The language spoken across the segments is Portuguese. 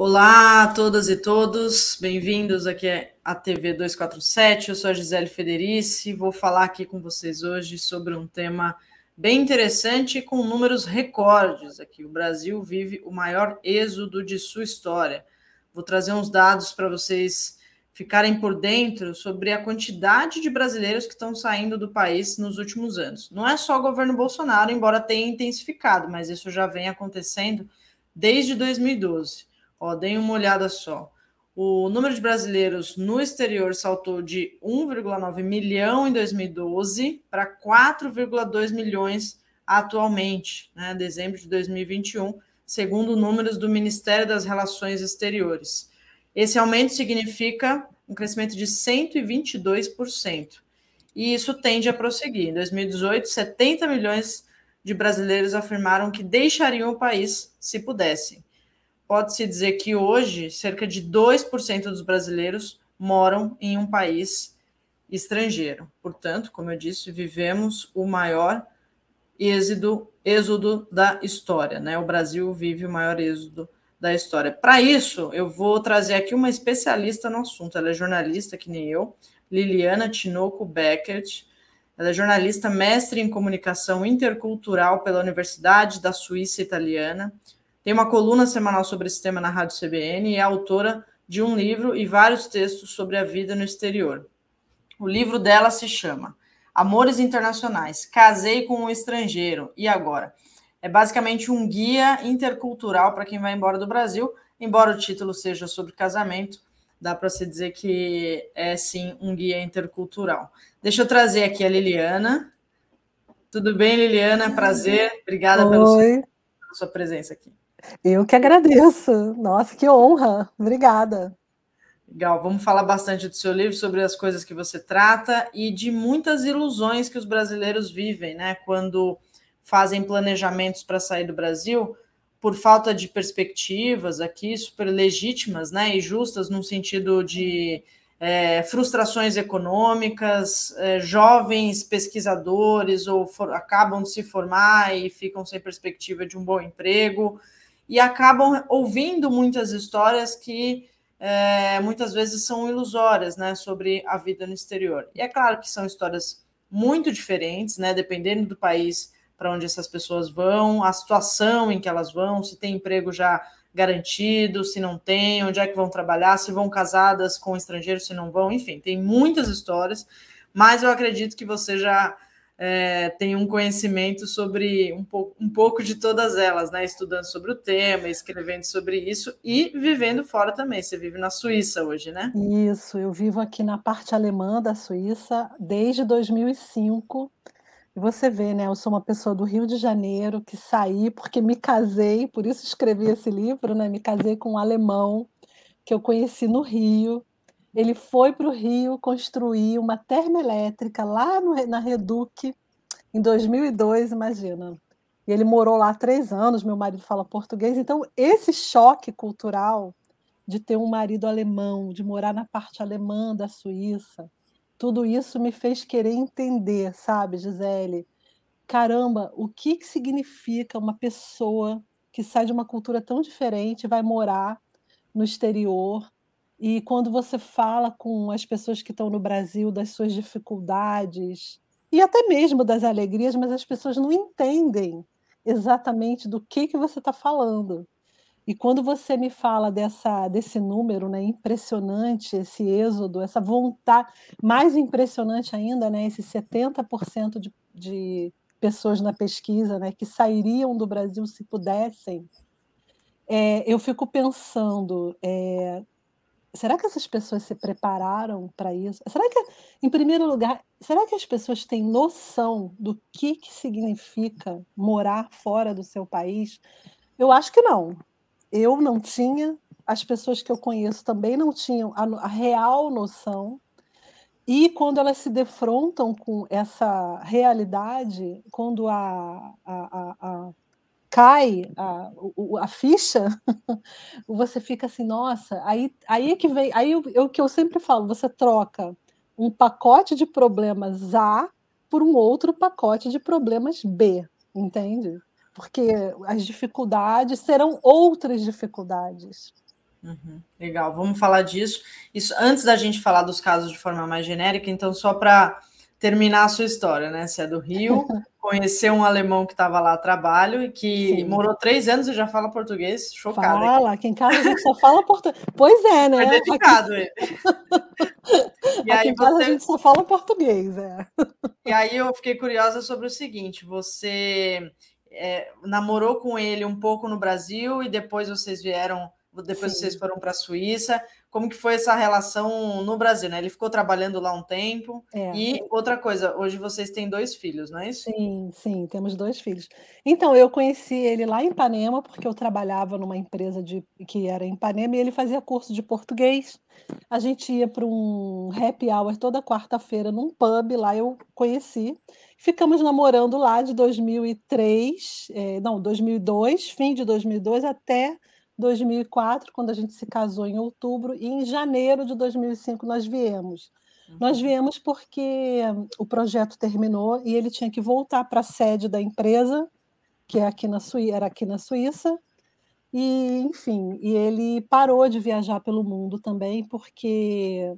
Olá a todas e todos, bem-vindos aqui à TV 247. Eu sou a Gisele Federici e vou falar aqui com vocês hoje sobre um tema bem interessante com números recordes aqui. O Brasil vive o maior êxodo de sua história. Vou trazer uns dados para vocês ficarem por dentro sobre a quantidade de brasileiros que estão saindo do país nos últimos anos. Não é só o governo Bolsonaro, embora tenha intensificado, mas isso já vem acontecendo desde 2012. Ó, deem uma olhada só. O número de brasileiros no exterior saltou de 1,9 milhão em 2012 para 4,2 milhões atualmente, né, dezembro de 2021, segundo números do Ministério das Relações Exteriores. Esse aumento significa um crescimento de 122%. E isso tende a prosseguir. Em 2018, 70 milhões de brasileiros afirmaram que deixariam o país se pudessem. Pode-se dizer que hoje, cerca de 2% dos brasileiros moram em um país estrangeiro. Portanto, como eu disse, vivemos o maior êxodo da história, né? O Brasil vive o maior êxodo da história. Para isso, eu vou trazer aqui uma especialista no assunto. Ela é jornalista, que nem eu, Liliana Tinoco Beckert. Ela é jornalista, mestre em comunicação intercultural pela Universidade da Suíça Italiana. Tem uma coluna semanal sobre esse tema na Rádio CBN e é autora de um livro e vários textos sobre a vida no exterior. O livro dela se chama Amores Internacionais, Casei com um Estrangeiro, e agora? É basicamente um guia intercultural para quem vai embora do Brasil, embora o título seja sobre casamento, dá para se dizer que é sim um guia intercultural. Deixa eu trazer aqui a Liliana. Tudo bem, Liliana? Prazer. Obrigada pela sua presença aqui. Eu que agradeço. Nossa, que honra. Obrigada. Legal, vamos falar bastante do seu livro, sobre as coisas que você trata e de muitas ilusões que os brasileiros vivem, né? Quando fazem planejamentos para sair do Brasil, por falta de perspectivas aqui, super legítimas, né? E justas, no sentido de frustrações econômicas, jovens pesquisadores acabam de se formar e ficam sem perspectiva de um bom emprego, e acabam ouvindo muitas histórias que muitas vezes são ilusórias, né, sobre a vida no exterior. E é claro que são histórias muito diferentes, né, dependendo do país para onde essas pessoas vão, a situação em que elas vão, se tem emprego já garantido, se não tem, onde é que vão trabalhar, se vão casadas com estrangeiros, se não vão, enfim, tem muitas histórias, mas eu acredito que você já tem um conhecimento sobre um pouco de todas elas, né? Estudando sobre o tema, escrevendo sobre isso e vivendo fora também. Você vive na Suíça hoje, né? Isso, eu vivo aqui na parte alemã da Suíça desde 2005. E você vê, né, eu sou uma pessoa do Rio de Janeiro que saí porque me casei, por isso escrevi esse livro, né? Me casei com um alemão que eu conheci no Rio. Ele foi para o Rio construir uma termoelétrica lá na Reduc em 2002, imagina. E ele morou lá 3 anos, meu marido fala português, então esse choque cultural de ter um marido alemão, de morar na parte alemã da Suíça, tudo isso me fez querer entender, sabe, Gisele? Caramba, o que que significa uma pessoa que sai de uma cultura tão diferente e vai morar no exterior, e quando você fala com as pessoas que estão no Brasil das suas dificuldades, e até mesmo das alegrias, mas as pessoas não entendem exatamente do que você está falando. E quando você me fala desse número, né, impressionante, esse êxodo, essa vontade mais impressionante ainda, né, esses 70% de pessoas na pesquisa, né, que sairiam do Brasil se pudessem, eu fico pensando, será que essas pessoas se prepararam para isso? Será que, em primeiro lugar, será que as pessoas têm noção do que significa morar fora do seu país? Eu acho que não. Eu não tinha, as pessoas que eu conheço também não tinham a real noção, e quando elas se defrontam com essa realidade, quando cai a ficha, você fica assim: "Nossa", aí é que vem, aí o que eu sempre falo, você troca um pacote de problemas A por um outro pacote de problemas B, entende? Porque as dificuldades serão outras dificuldades. Legal, vamos falar disso. Isso antes da gente falar dos casos de forma mais genérica, então, só para terminar a sua história, né? Você é do Rio, conheceu um alemão que estava lá a trabalho e que Sim. morou 3 anos e já fala português, chocada. Fala, aqui em casa a gente só fala português. Pois é, Foi né? dedicado ele. E Aqui aí em casa a você gente só fala português, é. E aí eu fiquei curiosa sobre o seguinte: você namorou com ele um pouco no Brasil e depois vocês Sim, foram para a Suíça. Como que foi essa relação no Brasil, né? Ele ficou trabalhando lá um tempo. é. E outra coisa, hoje vocês têm 2 filhos, não é isso? Sim, sim, temos 2 filhos. Então, eu conheci ele lá em Ipanema, porque eu trabalhava numa empresa que era em Ipanema e ele fazia curso de português. A gente ia para um happy hour toda quarta-feira num pub, lá eu conheci. Ficamos namorando lá de 2003, não, 2002, fim de 2002 até 2004, quando a gente se casou em outubro, e em janeiro de 2005 nós viemos. Nós viemos porque o projeto terminou e ele tinha que voltar para a sede da empresa, que é era aqui na Suíça, e enfim, e ele parou de viajar pelo mundo também, porque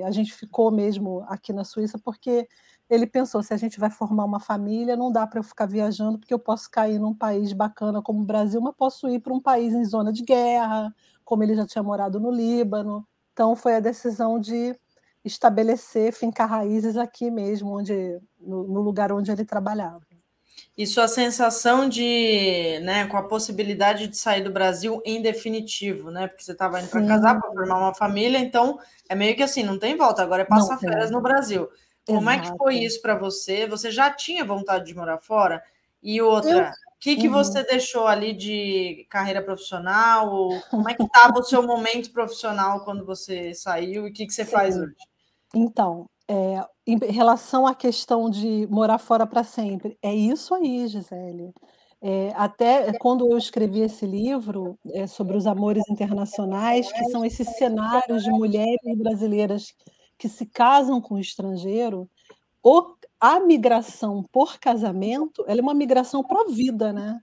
a gente ficou mesmo aqui na Suíça, porque ele pensou: se a gente vai formar uma família, não dá para eu ficar viajando, porque eu posso cair num país bacana como o Brasil, mas posso ir para um país em zona de guerra, como ele já tinha morado no Líbano. Então foi a decisão de estabelecer, fincar raízes aqui mesmo, no lugar onde ele trabalhava. E sua sensação de, né, com a possibilidade de sair do Brasil em definitivo, né? Porque você estava indo para casar, Sim, para formar uma família, então é meio que assim, não tem volta, agora é não passar férias tem. no Brasil. Como é que foi Exato. isso para você? Você já tinha vontade de morar fora? E Eu outra, o que que Uhum. você deixou ali de carreira profissional? Ou como é que estava o seu momento profissional quando você saiu e o que que você faz Sim. hoje? Então, em relação à questão de morar fora para sempre, é isso aí, Gisele. Até quando eu escrevi esse livro, sobre os amores internacionais, que são esses cenários de mulheres brasileiras que se casam com estrangeiro, a migração por casamento, ela é uma migração para a vida, né.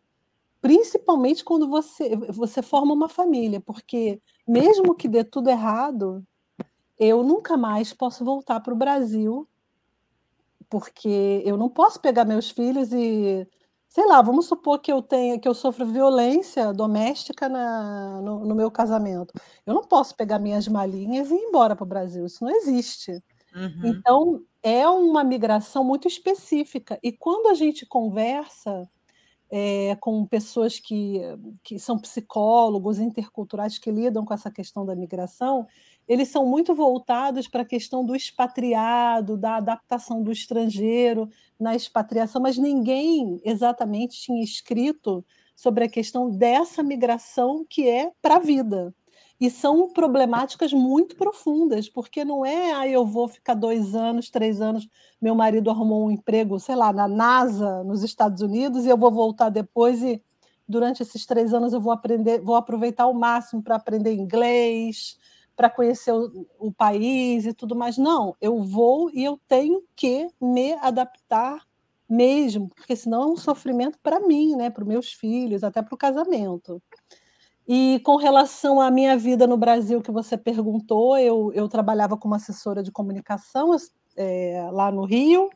Principalmente quando você forma uma família, porque mesmo que dê tudo errado, eu nunca mais posso voltar para o Brasil, porque eu não posso pegar meus filhos e, sei lá, vamos supor que eu sofro violência doméstica no meu casamento. Eu não posso pegar minhas malinhas e ir embora para o Brasil, isso não existe. Uhum. Então, é uma migração muito específica e quando a gente conversa, com pessoas que são psicólogos interculturais que lidam com essa questão da migração, eles são muito voltados para a questão do expatriado, da adaptação do estrangeiro na expatriação, mas ninguém exatamente tinha escrito sobre a questão dessa migração que é para a vida. E são problemáticas muito profundas, porque não é: "Ah, eu vou ficar 2 anos, 3 anos, meu marido arrumou um emprego, sei lá, na NASA, nos Estados Unidos, e eu vou voltar depois e durante esses 3 anos eu vou aproveitar ao máximo para aprender inglês, para conhecer o país e tudo mais". Não, eu vou e eu tenho que me adaptar mesmo, porque senão é um sofrimento para mim, né, para os meus filhos, até para o casamento. E com relação à minha vida no Brasil que você perguntou, eu trabalhava como assessora de comunicação, lá no Rio,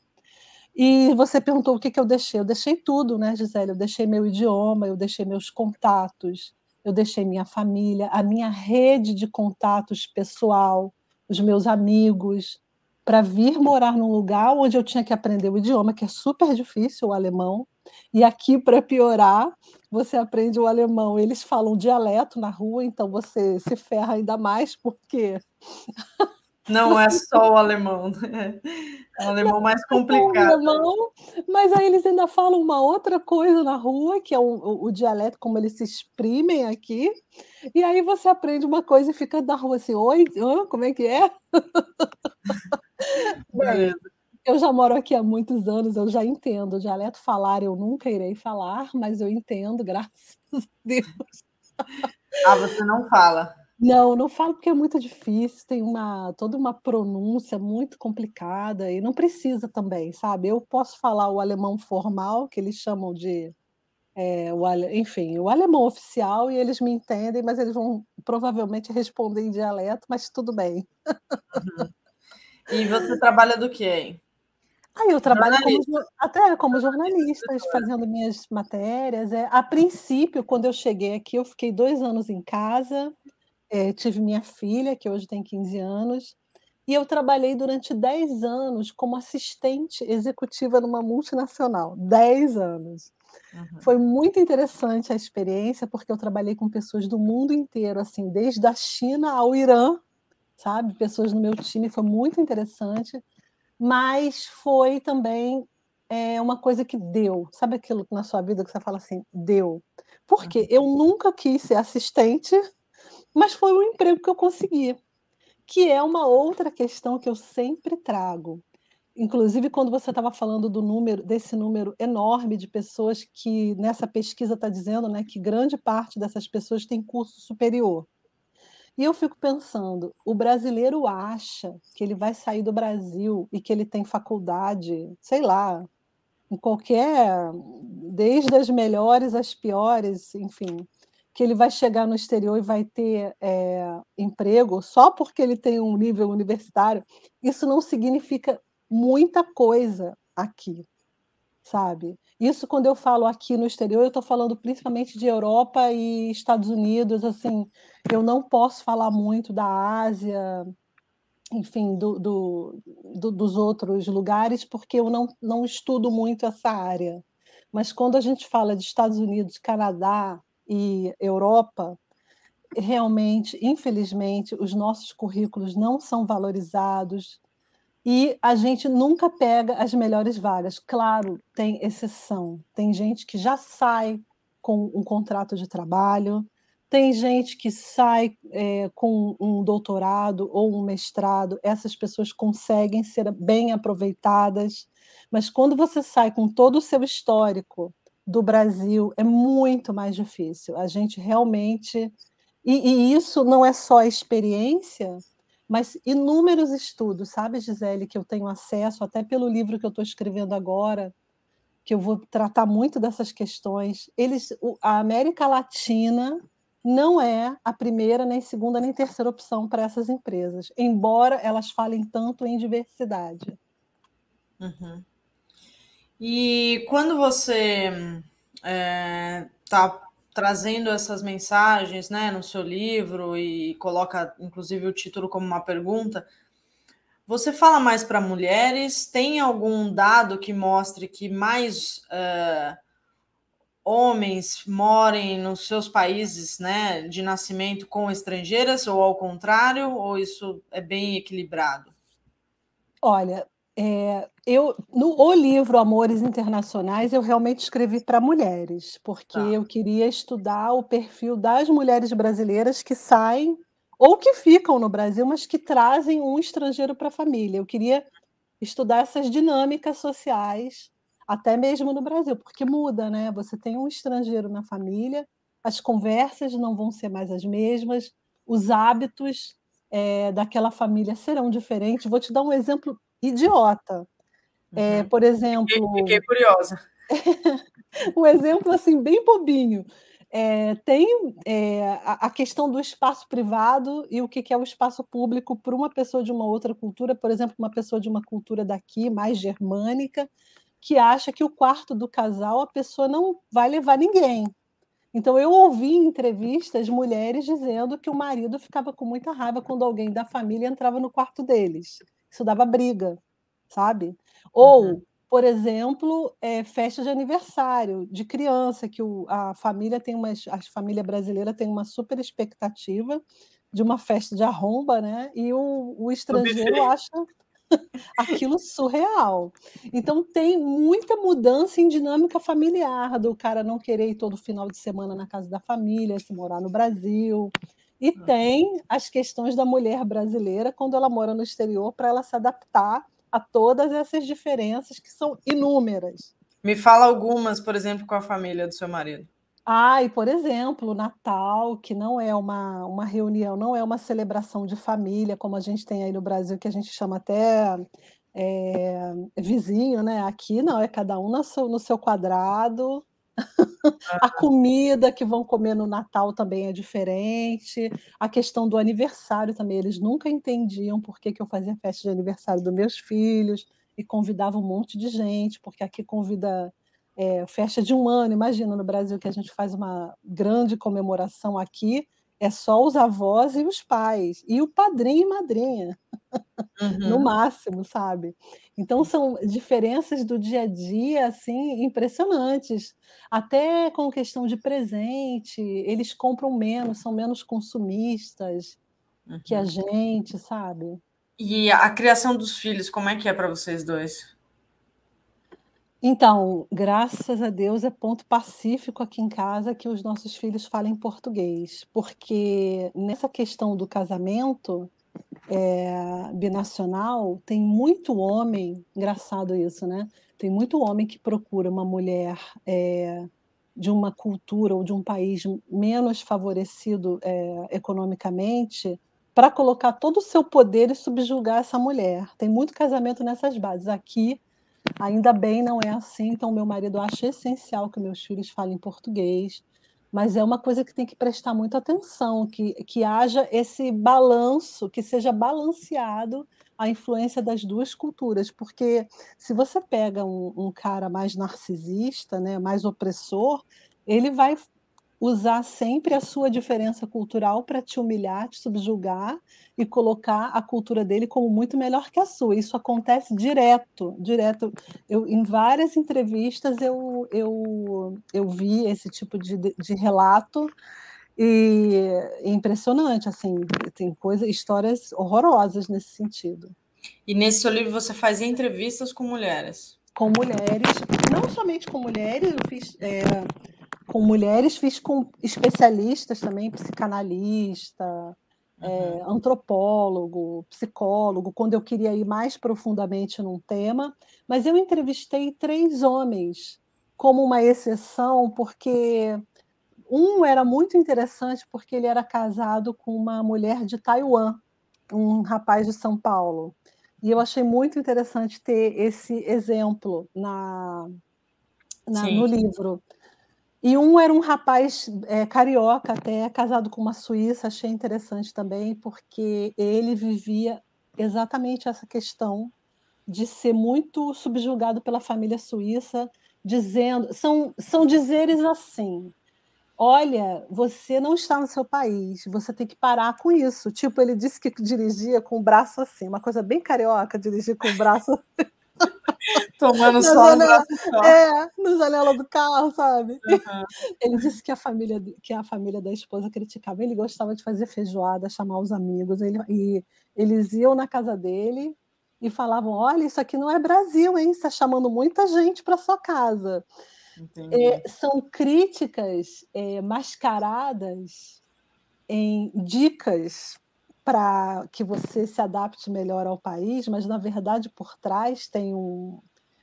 e você perguntou o que que eu deixei tudo, né, Gisele, eu deixei meu idioma, eu deixei meus contatos, eu deixei minha família, a minha rede de contatos pessoal, os meus amigos, para vir morar num lugar onde eu tinha que aprender o idioma, que é super difícil, o alemão, e aqui, para piorar, você aprende o alemão, eles falam dialeto na rua, então você se ferra ainda mais, porque Não é você só o alemão, né? É um alemão mais o complicado. alemão, mas aí eles ainda falam uma outra coisa na rua, que é o dialeto, como eles se exprimem aqui, e aí você aprende uma coisa e fica na rua assim: "Oi, hã, como é que é?". Bem, Beleza. eu já moro aqui há muitos anos, eu já entendo. O dialeto falar eu nunca irei falar, mas eu entendo, graças a Deus. Ah, você não fala. Não, não falo porque é muito difícil, tem toda uma pronúncia muito complicada e não precisa também, sabe. Eu posso falar o alemão formal, que eles chamam de Enfim, o alemão oficial e eles me entendem, mas eles vão provavelmente responder em dialeto, mas tudo bem. Uhum. E você trabalha do quê, hein? Aí eu trabalho como Jornalista, até como jornalista, jornalista, escritora. fazendo minhas matérias. A princípio, quando eu cheguei aqui, eu fiquei 2 anos em casa, tive minha filha, que hoje tem 15 anos, e eu trabalhei durante 10 anos como assistente executiva numa multinacional, 10 anos. Uhum. Foi muito interessante a experiência, porque eu trabalhei com pessoas do mundo inteiro, assim, desde a China ao Irã, sabe, pessoas no meu time, foi muito interessante, mas foi também, uma coisa que deu. Sabe aquilo na sua vida que você fala assim: "Deu". Porque Uhum. eu nunca quis ser assistente, mas foi um emprego que eu consegui, que é uma outra questão que eu sempre trago. Inclusive, quando você estava falando do número desse número enorme de pessoas que nessa pesquisa está dizendo, né, que grande parte dessas pessoas tem curso superior. E eu fico pensando, o brasileiro acha que ele vai sair do Brasil e que ele tem faculdade, sei lá, em qualquer desde as melhores às piores, enfim, que ele vai chegar no exterior e vai ter, emprego só porque ele tem um nível universitário. Isso não significa muita coisa aqui, sabe. Isso quando eu falo aqui no exterior, eu estou falando principalmente de Europa e Estados Unidos, assim, eu não posso falar muito da Ásia, enfim, dos outros lugares, porque eu não estudo muito essa área. Mas quando a gente fala de Estados Unidos, Canadá e Europa, realmente, infelizmente, os nossos currículos não são valorizados e a gente nunca pega as melhores vagas. Claro, tem exceção, tem gente que já sai com um contrato de trabalho, tem gente que sai, com um doutorado ou um mestrado, essas pessoas conseguem ser bem aproveitadas, mas quando você sai com todo o seu histórico do Brasil, é muito mais difícil. A gente realmente e isso não é só a experiência, mas inúmeros estudos, sabe, Gisele, que eu tenho acesso, até pelo livro que eu estou escrevendo agora, que eu vou tratar muito dessas questões. A América Latina não é a primeira, nem segunda, nem terceira opção para essas empresas, embora elas falem tanto em diversidade. Uhum. E quando você está trazendo essas mensagens, né, no seu livro e coloca, inclusive, o título como uma pergunta, você fala mais para mulheres? Tem algum dado que mostre que mais homens morem nos seus países, né, de nascimento com estrangeiras, ou ao contrário, ou isso é bem equilibrado? Olha, eu no o livro Amores Internacionais, eu realmente escrevi para mulheres, porque Tá. eu queria estudar o perfil das mulheres brasileiras que saem ou que ficam no Brasil, mas que trazem um estrangeiro para a família. Eu queria estudar essas dinâmicas sociais, até mesmo no Brasil, porque muda, né, você tem um estrangeiro na família, as conversas não vão ser mais as mesmas, os hábitos, daquela família serão diferentes. Vou te dar um exemplo idiota, Uhum. por Fiquei exemplo, curiosa. um exemplo, assim, bem bobinho, tem, a questão do espaço privado e o que que é o espaço público para uma pessoa de uma outra cultura, por exemplo, uma pessoa de uma cultura daqui, mais germânica, que acha que o quarto do casal a pessoa não vai levar ninguém. Então eu ouvi em entrevistas mulheres dizendo que o marido ficava com muita raiva quando alguém da família entrava no quarto deles. Isso dava briga, sabe. Uhum. Ou, por exemplo, festa de aniversário de criança que a família tem a família brasileira tem uma super expectativa de uma festa de arromba, né, e o No estrangeiro buffet. acha aquilo surreal. Então tem muita mudança em dinâmica familiar, do cara não querer ir todo final de semana na casa da família, se morar no Brasil. E tem as questões da mulher brasileira quando ela mora no exterior, para ela se adaptar a todas essas diferenças que são inúmeras. Me fala algumas, por exemplo, com a família do seu marido. E por exemplo, o Natal, que não é uma reunião, não é uma celebração de família, como a gente tem aí no Brasil, que a gente chama até, vizinho, né, aqui não, é cada um no seu quadrado. A comida que vão comer no Natal também é diferente. A questão do aniversário também, eles nunca entendiam por que que eu fazia festa de aniversário dos meus filhos e convidava um monte de gente, porque aqui convida, festa de 1 ano. Imagina no Brasil que a gente faz uma grande comemoração, aqui é só os avós e os pais, e o padrinho e madrinha. No Uhum. máximo, sabe. Então são diferenças do dia a dia, assim, impressionantes. Até com questão de presente, eles compram menos, são menos consumistas que a Uhum. gente, sabe. E a criação dos filhos, como é que é para vocês dois? Então, graças a Deus é ponto pacífico aqui em casa que os nossos filhos falem português, porque nessa questão do casamento, binacional, tem muito homem, engraçado isso, né, tem muito homem que procura uma mulher, de uma cultura ou de um país menos favorecido, economicamente, para colocar todo o seu poder e subjugar essa mulher. Tem muito casamento nessas bases. Aqui, ainda bem, não é assim, então meu marido acha essencial que meus filhos falem português, mas é uma coisa que tem que prestar muita atenção, que haja esse balanço, que seja balanceado a influência das 2 culturas, porque se você pega um cara mais narcisista, né, mais opressor, ele vai usar sempre a sua diferença cultural para te humilhar, te subjugar e colocar a cultura dele como muito melhor que a sua. Isso acontece direto, direto. Eu em várias entrevistas eu vi esse tipo de relato, e é impressionante, assim, tem histórias horrorosas nesse sentido. E nesse seu livro você faz entrevistas com mulheres? Com mulheres, não somente com mulheres, eu fiz, com mulheres, fiz com especialistas também, psicanalista, Uhum. antropólogo, psicólogo, quando eu queria ir mais profundamente num tema, mas eu entrevistei 3 homens, como uma exceção, porque um era muito interessante, porque ele era casado com uma mulher de Taiwan, um rapaz de São Paulo. E eu achei muito interessante ter esse exemplo no Sim. livro. E um era um rapaz, carioca até, casado com uma suíça, achei interessante também, porque ele vivia exatamente essa questão de ser muito subjugado pela família suíça, dizendo são dizeres assim: "Olha, você não está no seu país, você tem que parar com isso". Tipo, ele disse que dirigia com o braço assim, uma coisa bem carioca, dirigir com o braço Tomando na sol no janela, braço só. na janela do carro, sabe. Aham. Ele disse que a família da esposa criticava, ele gostava de fazer feijoada, chamar os amigos, e eles iam na casa dele e falavam: "Olha, isso aqui não é Brasil, hein, você está chamando muita gente para sua casa". Entendi. São críticas, mascaradas em dicas para que você se adapte melhor ao país, mas na verdade por trás tem um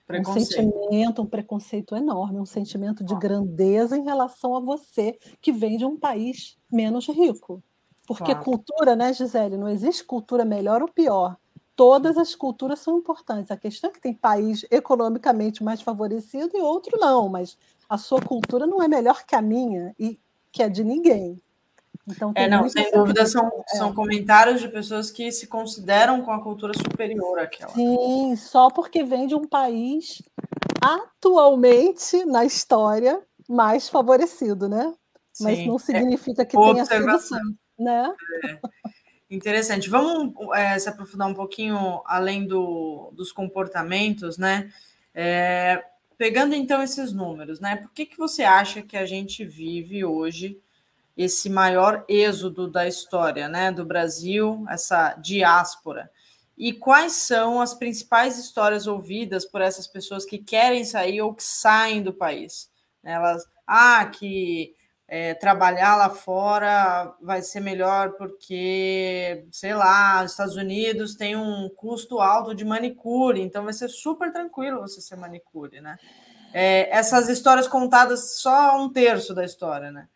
Preconceito. sentimento, um preconceito enorme, um sentimento de grandeza em relação a você, que vem de um país menos rico. Porque Claro. cultura, né, Gisele, não existe cultura melhor ou pior. Todas as culturas são importantes. A questão é que tem país economicamente mais favorecido e outro não, mas a sua cultura não é melhor que a minha e que a de ninguém. Então É, tem não, muito sem essa dúvida crítica. são comentários de pessoas que se consideram com a cultura superior àquela, né. Sim, só porque vem de um país atualmente, na história, mais favorecido, né. Mas Sim, não significa que boa tenha sido observação. sempre, né. Interessante. Vamos, se aprofundar um pouquinho além dos comportamentos, né? Eh, Pegando então esses números, né? Por que que você acha que a gente vive hoje esse maior êxodo da história, né, do Brasil, essa diáspora? E quais são as principais histórias ouvidas por essas pessoas que querem sair ou que saem do país? Elas, que trabalhar lá fora vai ser melhor porque, sei lá, os Estados Unidos tem um custo alto de manicure, então vai ser super tranquilo você ser manicure, né? Essas histórias contadas só um terço da história, né?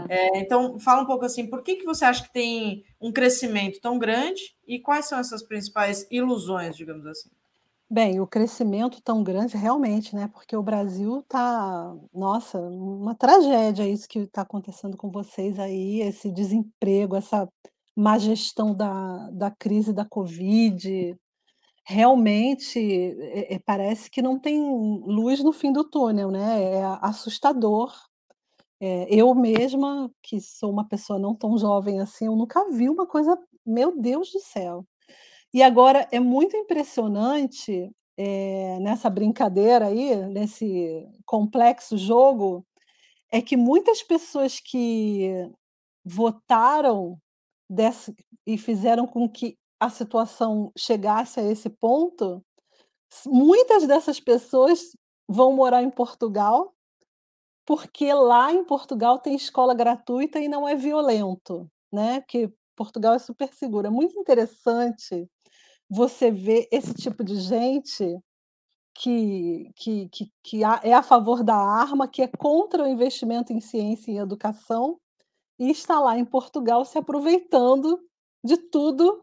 É. Então, fala um pouco assim, por que que você acha que tem um crescimento tão grande e quais são essas principais ilusões, digamos assim? Bem, o crescimento tão grande realmente, né, porque o Brasil tá, nossa, uma tragédia isso que está acontecendo com vocês aí, esse desemprego, essa má gestão da crise da covid, realmente, parece que não tem luz no fim do túnel, né, é assustador. Eu mesma, que sou uma pessoa não tão jovem assim, eu nunca vi uma coisa, meu Deus do céu. E agora é muito impressionante, nessa brincadeira aí, nesse complexo jogo, é que muitas pessoas que votaram dessa e fizeram com que a situação chegasse a esse ponto, muitas dessas pessoas vão morar em Portugal, porque lá em Portugal tem escola gratuita e não é violento, né, porque Portugal é super seguro. É muito interessante você vê esse tipo de gente que é a favor da arma, que é contra o investimento em ciência e em educação, e está lá em Portugal se aproveitando de tudo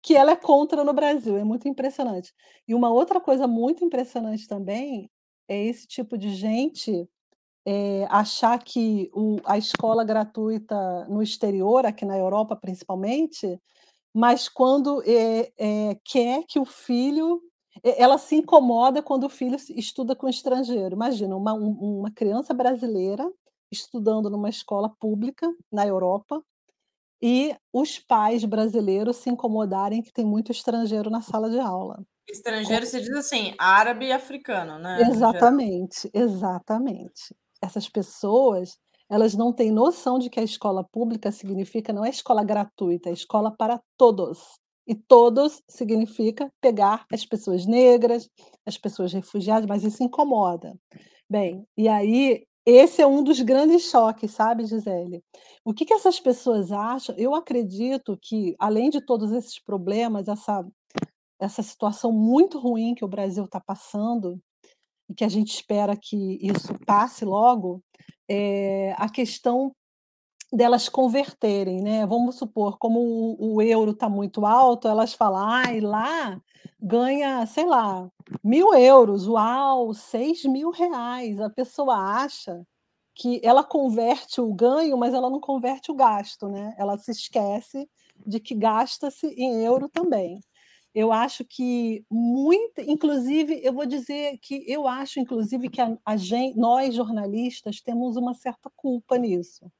que ela é contra no Brasil, é muito impressionante. E uma outra coisa muito impressionante também, é esse tipo de gente, achar que a escola gratuita no exterior, aqui na Europa principalmente, mas quando, quer que o filho ela se incomoda quando o filho estuda com estrangeiro. Imagina, uma criança brasileira estudando numa escola pública na Europa, e os pais brasileiros se incomodarem que tem muito estrangeiro na sala de aula. Co Estrangeiro, você diz assim, árabe e africano, né, no geral. Exatamente, exatamente. Essas pessoas, elas não têm noção de que a escola pública significa não é escola gratuita, é escola para todos. E todos significa pegar as pessoas negras, as pessoas refugiadas, mas isso incomoda. Bem, e aí esse é um dos grandes choques, sabe, Gisele. O que que essas pessoas acham, eu acredito que, além de todos esses problemas, essa situação muito ruim que o Brasil está passando, e que a gente espera que isso passe logo, a questão delas converterem, né, vamos supor, como o euro está muito alto, elas falam: "Ai, lá ganha, sei lá, 1.000 euros, uau, 6.000 reais". A pessoa acha que ela converte o ganho, mas ela não converte o gasto, né, ela se esquece de que gasta-se em euro também. Eu acho que muita, inclusive, eu vou dizer que eu acho inclusive que nós jornalistas temos uma certa culpa nisso,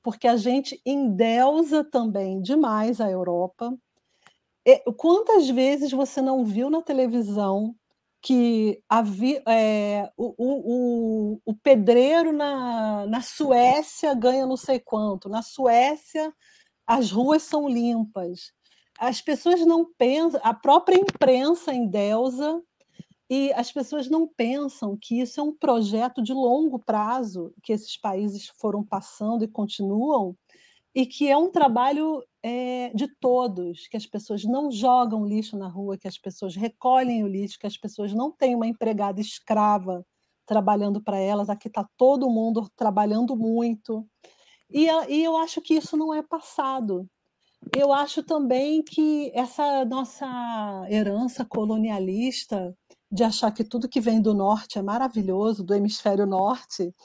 porque a gente endeusa também demais a Europa. Quantas vezes você não viu na televisão que o pedreiro na Suécia ganha não sei quanto, na Suécia as ruas são limpas. As pessoas não pensam, a própria imprensa endeusa, e as pessoas não pensam que isso é um projeto de longo prazo, que esses países foram passando e continuam, e que é um trabalho, de todos, que as pessoas não jogam lixo na rua, que as pessoas recolhem o lixo, que as pessoas não têm uma empregada escrava trabalhando para elas, aqui está todo mundo trabalhando muito. E eu acho que isso não é passado. Eu acho também que essa nossa herança colonialista, de achar que tudo que vem do norte é maravilhoso, do hemisfério norte,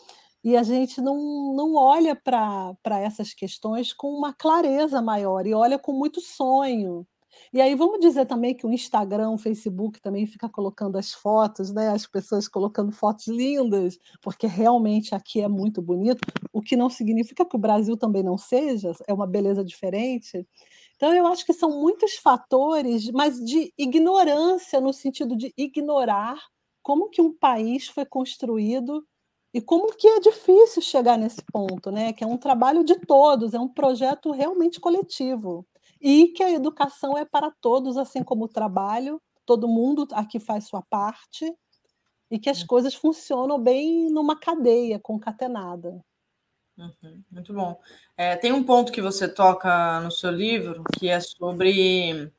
e a gente não olha para essas questões com uma clareza maior, e olha com muito sonho. E aí vamos dizer também que o Instagram, o Facebook também fica colocando as fotos, né, as pessoas colocando fotos lindas, porque realmente aqui é muito bonito, o que não significa que o Brasil também não seja, é uma beleza diferente. Então eu acho que são muitos fatores, mas de ignorância, no sentido de ignorar como que um país foi construído e como que é difícil chegar nesse ponto, né, que é um trabalho de todos, é um projeto realmente coletivo. E que a educação é para todos, assim como o trabalho, todo mundo aqui faz sua parte, e que as coisas funcionam bem numa cadeia concatenada. Muito bom. Tem um ponto que você toca no seu livro, que é sobre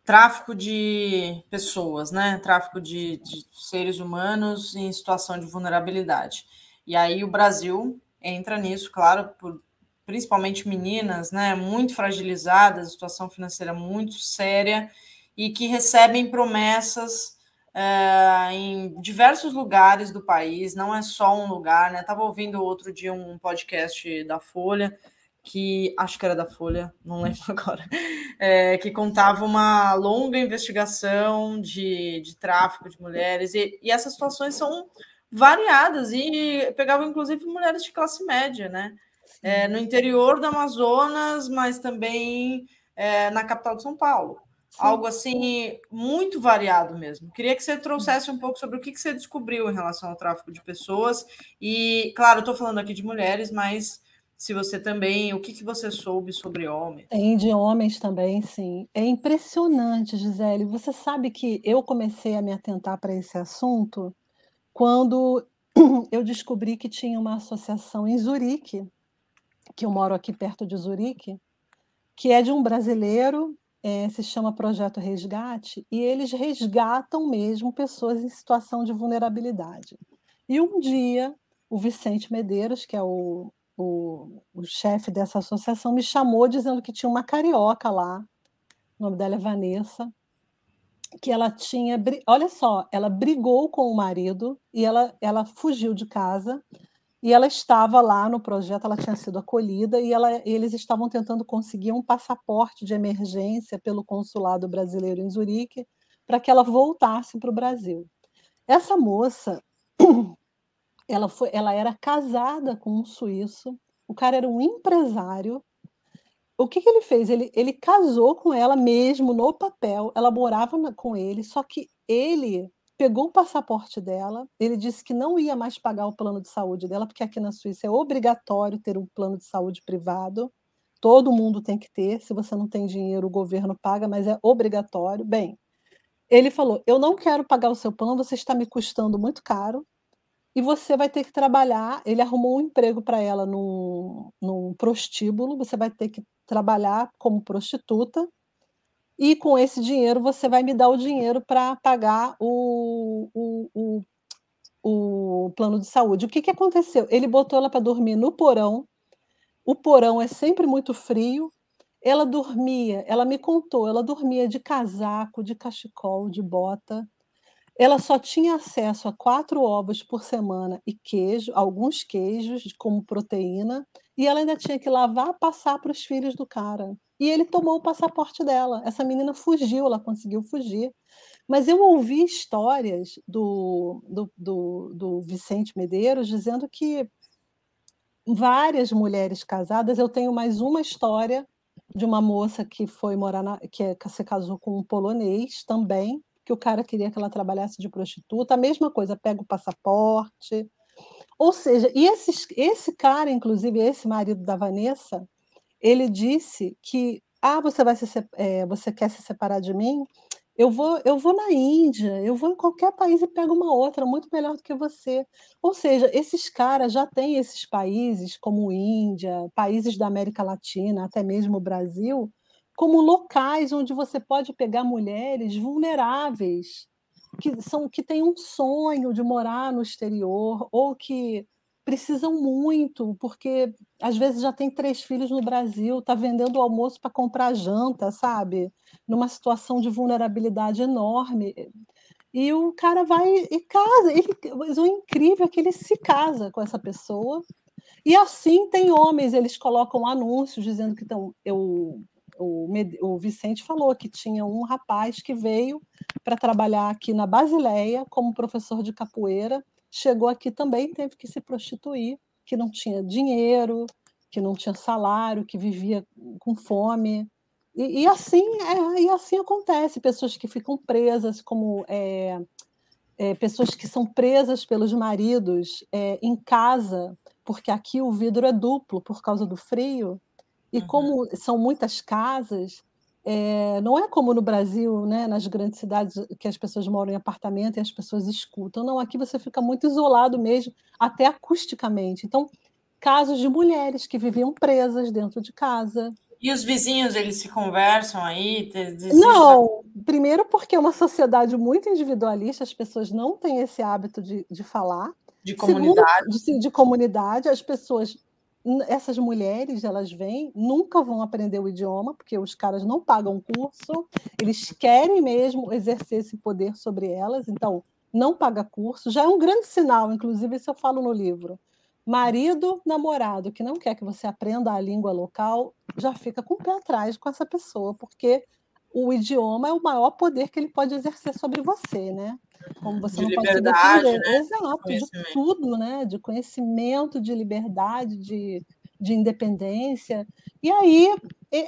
tráfico de pessoas, né? Tráfico de seres humanos em situação de vulnerabilidade. E aí o Brasil entra nisso, claro, principalmente meninas, né? Muito fragilizadas, situação financeira muito séria e que recebem promessas em diversos lugares do país, não é só um lugar, né? Estava ouvindo outro dia um podcast da Folha, que acho que era da Folha, não lembro agora, que contava uma longa investigação de tráfico de mulheres, e essas situações são variadas, e pegavam inclusive mulheres de classe média, né? No interior do Amazonas, mas também na capital de São Paulo. Sim. Algo assim, muito variado mesmo. Queria que você trouxesse um pouco sobre o que você descobriu em relação ao tráfico de pessoas. E, claro, eu estou falando aqui de mulheres, mas se você também, o que você soube sobre homens? Tem de homens também, sim. É impressionante, Gisele. Você sabe que eu comecei a me atentar para esse assunto quando eu descobri que tinha uma associação em Zurique, que eu moro aqui perto de Zurique, que é de um brasileiro, se chama Projeto Resgate, e eles resgatam mesmo pessoas em situação de vulnerabilidade. E um dia, o Vicente Medeiros, que é o chefe dessa associação, me chamou dizendo que tinha uma carioca lá, o nome dela é Vanessa, que ela tinha. Olha só, ela brigou com o marido e ela fugiu de casa. E ela estava lá no projeto, ela tinha sido acolhida e eles estavam tentando conseguir um passaporte de emergência pelo consulado brasileiro em Zurique para que ela voltasse para o Brasil. Essa moça, ela era casada com um suíço, o cara era um empresário. O que ele fez? Ele casou com ela mesmo no papel, ela morava com ele, só que ele pegou o passaporte dela, ele disse que não ia mais pagar o plano de saúde dela, porque aqui na Suíça é obrigatório ter um plano de saúde privado, todo mundo tem que ter, se você não tem dinheiro, o governo paga, mas é obrigatório. Bem, ele falou: eu não quero pagar o seu plano, você está me custando muito caro, e você vai ter que trabalhar. Ele arrumou um emprego para ela num prostíbulo, você vai ter que trabalhar como prostituta, e com esse dinheiro você vai me dar o dinheiro para pagar o plano de saúde. O que, que aconteceu? Ele botou ela para dormir no porão, o porão é sempre muito frio, ela dormia, ela me contou, ela dormia de casaco, de cachecol, de bota, ela só tinha acesso a 4 ovos por semana e queijo, alguns queijos como proteína, e ela ainda tinha que lavar, passar para os filhos do cara. E ele tomou o passaporte dela. Essa menina fugiu, ela conseguiu fugir. Mas eu ouvi histórias do Vicente Medeiros dizendo que várias mulheres casadas, eu tenho mais uma história de uma moça que foi morar que se casou com um polonês também, que o cara queria que ela trabalhasse de prostituta, a mesma coisa, pega o passaporte. Ou seja, esse cara, inclusive, esse marido da Vanessa, ele disse que você quer se separar de mim? Eu vou na Índia, eu vou em qualquer país e pego uma outra muito melhor do que você. Ou seja, esses caras já têm esses países como Índia, países da América Latina, até mesmo o Brasil, como locais onde você pode pegar mulheres vulneráveis, que têm um sonho de morar no exterior ou que precisam muito, porque às vezes já tem 3 filhos no Brasil, está vendendo o almoço para comprar janta, sabe? Numa situação de vulnerabilidade enorme. E o cara vai e casa. Mas o incrível é que ele se casa com essa pessoa. E assim tem homens, eles colocam anúncios dizendo que estão. O Vicente falou que tinha um rapaz que veio para trabalhar aqui na Basileia como professor de capoeira, chegou aqui também, teve que se prostituir, que não tinha dinheiro, que não tinha salário, que vivia com fome. E assim acontece, pessoas que ficam presas, como pessoas que são presas pelos maridos em casa, porque aqui o vidro é duplo por causa do frio, e como são muitas casas, não é como no Brasil, né, nas grandes cidades, que as pessoas moram em apartamento e as pessoas escutam. Não, aqui você fica muito isolado mesmo, até acusticamente. Então, casos de mulheres que viviam presas dentro de casa. E os vizinhos, eles se conversam aí? Não, primeiro porque é uma sociedade muito individualista, as pessoas não têm esse hábito de falar. De Segundo, comunidade. de comunidade, as pessoas essas mulheres, elas vêm, nunca vão aprender o idioma, porque os caras não pagam curso, eles querem mesmo exercer esse poder sobre elas, então não paga curso, já é um grande sinal, inclusive isso eu falo no livro. Marido, namorado, que não quer que você aprenda a língua local, já fica com o pé atrás com essa pessoa, porque o idioma é o maior poder que ele pode exercer sobre você, né. Como você De não pode se liberdade, defender. né? De Exato, de conhecimento. tudo, né, de conhecimento, de liberdade, de independência. E aí,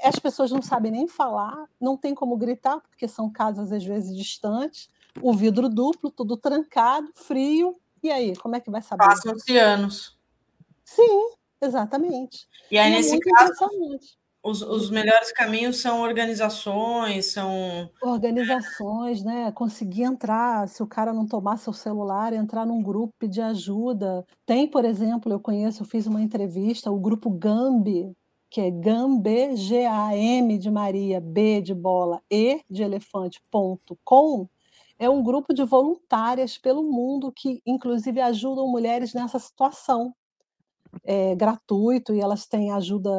as pessoas não sabem nem falar, não tem como gritar, porque são casas, às vezes, distantes, o vidro duplo, tudo trancado, frio, e aí, como é que vai saber? Passam-se anos. Sim, exatamente. E aí, E é nesse muito caso, impressionante. os melhores caminhos são organizações, são. Organizações, né, conseguir entrar, se o cara não tomar seu celular, entrar num grupo, pedir ajuda. Tem, por exemplo, eu fiz uma entrevista, o grupo GAMB, que é GAMB, G-A-M de Maria, B de bola, E de elefante, ponto, com, é um grupo de voluntárias pelo mundo que, inclusive, ajudam mulheres nessa situação. É gratuito e elas têm ajuda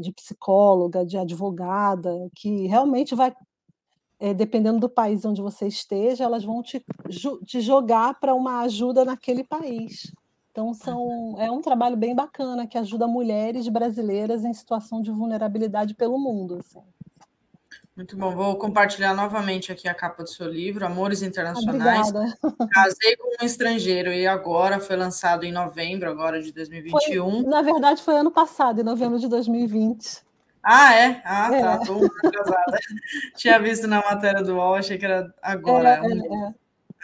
de psicóloga, de advogada, que realmente vai dependendo do país onde você esteja, elas vão te jogar para uma ajuda naquele país. Então é um trabalho bem bacana que ajuda mulheres brasileiras em situação de vulnerabilidade pelo mundo, assim. Muito bom. Vou compartilhar novamente aqui a capa do seu livro, Amores Internacionais. Obrigada. Casei com um estrangeiro e agora foi lançado em novembro agora de Foi 2021. na verdade foi ano passado, em novembro de 2020. Ah, é? Ah, tá. É, Estou um ano atrasada. Tinha visto na matéria do UOL, achei que era agora. é, é,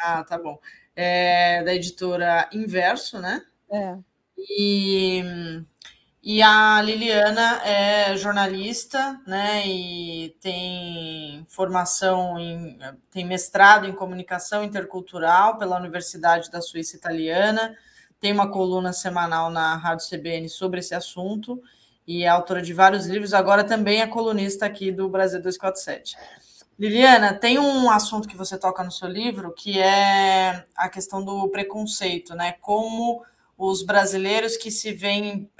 Ah, tá bom. É da editora Inverso, né? é. E, e a Liliana é jornalista, né? E tem tem mestrado em comunicação intercultural pela Universidade da Suíça Italiana, tem uma coluna semanal na Rádio CBN sobre esse assunto e é autora de vários livros, agora também é colunista aqui do Brasil 247. Liliana, tem um assunto que você toca no seu livro que é a questão do preconceito, né? Como os brasileiros que se veem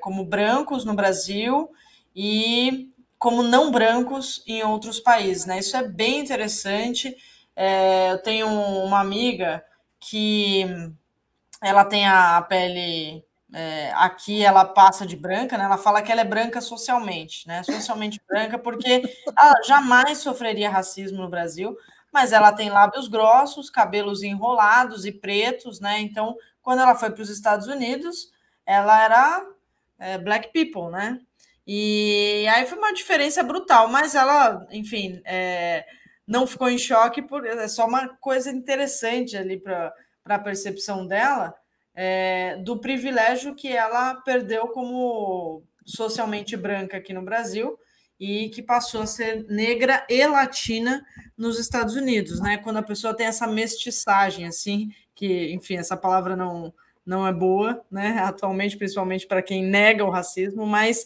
como brancos no Brasil e como não brancos em outros países, né? Isso é bem interessante. Eu tenho uma amiga que ela tem a pele aqui, ela passa de branca, né? Ela fala que ela é branca socialmente, né? Socialmente branca, porque ela jamais sofreria racismo no Brasil, mas ela tem lábios grossos, cabelos enrolados e pretos, né? Então, quando ela foi para os Estados Unidos, ela era black people, né? E aí foi uma diferença brutal, mas ela, enfim, não ficou em choque, é só uma coisa interessante ali para a percepção dela, do privilégio que ela perdeu como socialmente branca aqui no Brasil e que passou a ser negra e latina nos Estados Unidos, né? Quando a pessoa tem essa mestiçagem, assim, que, enfim, essa palavra não é boa, né? Atualmente, principalmente para quem nega o racismo, mas,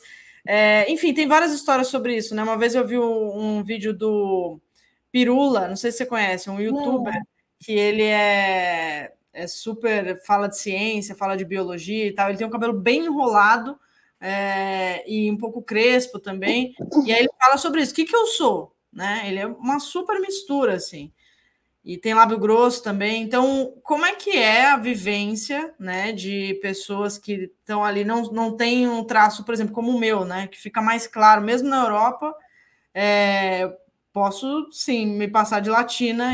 enfim, tem várias histórias sobre isso, né? Uma vez eu vi um vídeo do Pirula, não sei se você conhece, um youtuber Não, que ele super, fala de ciência, fala de biologia e tal. Ele tem um cabelo bem enrolado e um pouco crespo também. E aí ele fala sobre isso. O que, que eu sou? Né? Ele é uma super mistura, assim. E tem lábio grosso também. Então, como é que é a vivência, né, de pessoas que estão ali, não tem um traço, por exemplo, como o meu, né, que fica mais claro, mesmo na Europa, posso, sim, me passar de latina,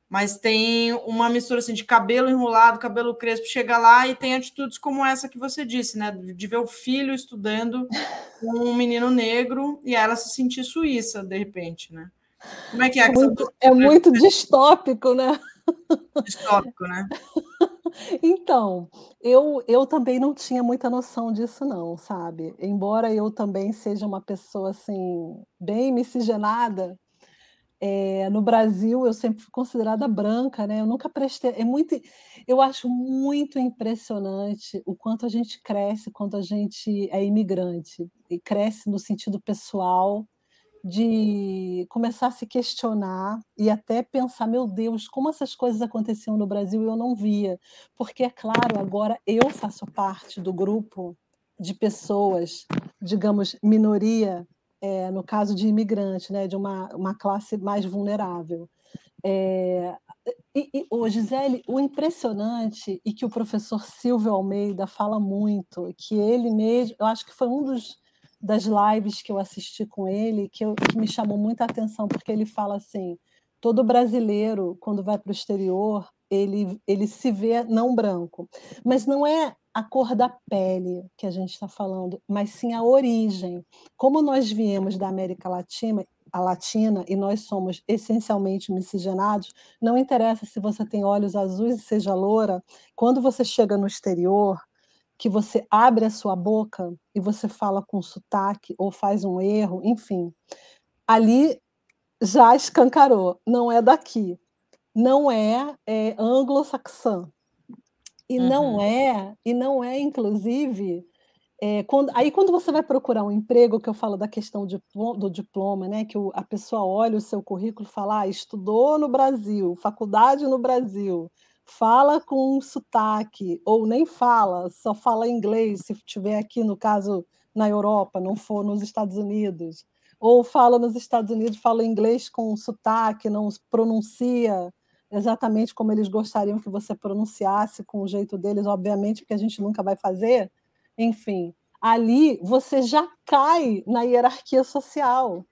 mas tem uma mistura assim, de cabelo enrolado, cabelo crespo, chega lá e tem atitudes como essa que você disse, né? De ver o filho estudando com um menino negro e ela se sentir suíça, de repente, né? Como é que é a questão do é muito distópico, né? distópico, né? Então, eu também não tinha muita noção disso não, sabe. Embora eu também seja uma pessoa, assim, bem miscigenada, no Brasil eu sempre fui considerada branca, né, eu nunca prestei eu acho muito impressionante o quanto a gente cresce quando a gente é imigrante, e cresce no sentido pessoal, de começar a se questionar e até pensar: "Meu Deus, como essas coisas aconteciam no Brasil e eu não via". Porque, é claro, agora eu faço parte do grupo de pessoas, digamos, minoria, no caso de imigrante, né, de uma classe mais vulnerável. Gisele, o impressionante e que o professor Silvio Almeida fala muito, que ele mesmo, eu acho que foi das lives que eu assisti com ele, que me chamou muita atenção, porque ele fala assim, todo brasileiro, quando vai para o exterior, ele se vê não branco, mas não é a cor da pele que a gente está falando, mas sim a origem. Como nós viemos da América Latina, e nós somos essencialmente miscigenados, não interessa se você tem olhos azuis e seja loura, quando você chega no exterior, que você abre a sua boca e você fala com sotaque ou faz um erro, enfim, ali já escancarou, não é daqui, não é anglo-saxã, e não é inclusive quando você vai procurar um emprego, que eu falo da questão do diploma, né, que a pessoa olha o seu currículo e fala: estudou no Brasil, faculdade no Brasil, fala com um sotaque, ou nem fala, só fala inglês, se estiver aqui, no caso, na Europa, não for nos Estados Unidos. Ou fala nos Estados Unidos, fala inglês com sotaque, não pronuncia exatamente como eles gostariam que você pronunciasse, com o jeito deles, obviamente, porque a gente nunca vai fazer. Enfim, ali você já cai na hierarquia social.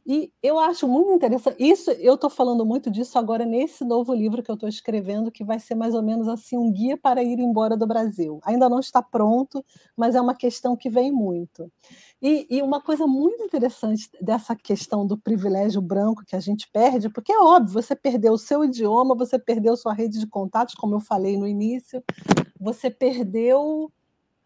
E eu acho muito interessante. Isso, eu estou falando muito disso agora nesse novo livro que eu estou escrevendo, que vai ser mais ou menos assim um guia para ir embora do Brasil. Ainda não está pronto, mas é uma questão que vem muito. E uma coisa muito interessante dessa questão do privilégio branco que a gente perde, porque é óbvio, você perdeu o seu idioma, você perdeu sua rede de contatos, como eu falei no início, você perdeu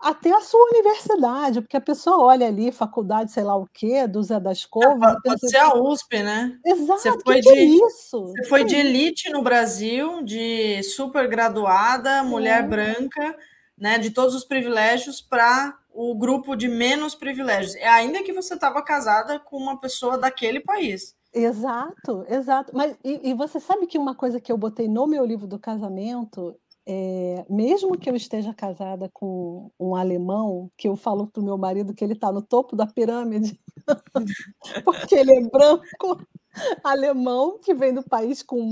até a sua universidade, porque a pessoa olha ali, faculdade, sei lá o quê, do Zé das Couves, e Pode pensa ser a USP, né? exato, o que Foi que é de, isso? você Que foi é de isso? elite no Brasil, de super graduada, mulher É, branca, né, de todos os privilégios para o grupo de menos privilégios. Ainda que você estava casada com uma pessoa daquele país. exato, exato. Mas e você sabe que uma coisa que eu botei no meu livro do casamento, mesmo que eu esteja casada com um alemão, que eu falo para o meu marido que ele está no topo da pirâmide, porque ele é branco, alemão, que vem do país com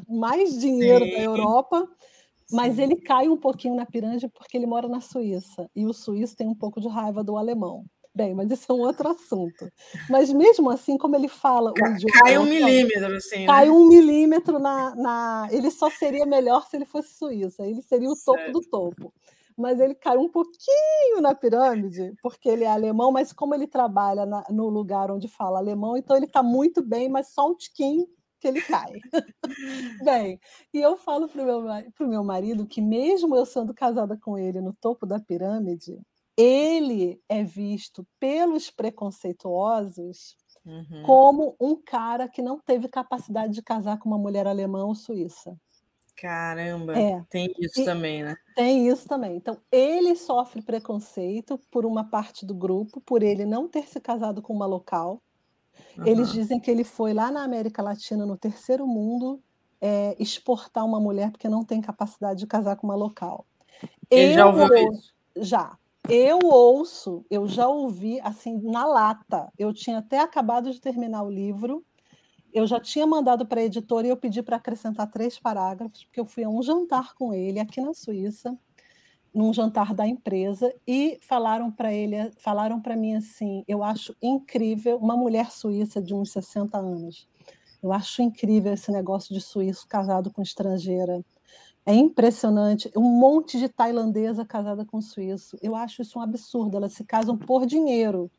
mais dinheiro da Sim, Europa. Mas sim. ele cai um pouquinho na pirâmide, porque ele mora na Suíça, e o suíço tem um pouco de raiva do alemão. Bem, mas isso é um outro assunto. Mas mesmo assim, como ele fala o idioma Cai um alemão, milímetro, assim, cai né? 1 milímetro na ele só seria melhor se ele fosse suíço, aí ele seria o topo do Certo. topo. Mas ele cai um pouquinho na pirâmide, porque ele é alemão, mas como ele trabalha no lugar onde fala alemão, então ele está muito bem, mas só um tiquinho que ele cai. Bem, e eu falo para o meu marido que mesmo eu sendo casada com ele no topo da pirâmide, ele é visto pelos preconceituosos Uhum. como um cara que não teve capacidade de casar com uma mulher alemã ou suíça. Caramba, É, tem isso e também, né? tem isso também. Então, ele sofre preconceito por uma parte do grupo, por ele não ter se casado com uma local. Eles Uhum. dizem que ele foi lá na América Latina, no terceiro mundo, exportar uma mulher, porque não tem capacidade de casar com uma local. Ele já Eu ouviu ou isso? já. Eu já ouvi, assim, na lata. Eu tinha até acabado de terminar o livro, eu já tinha mandado para a editora e eu pedi para acrescentar 3 parágrafos, porque eu fui a um jantar com ele aqui na Suíça, num jantar da empresa, e falaram para mim assim: "Eu acho incrível", uma mulher suíça de uns 60 anos, "eu acho incrível esse negócio de suíço casado com estrangeira. É impressionante, um monte de tailandesa casada com suíço. Eu acho isso um absurdo, elas se casam por dinheiro".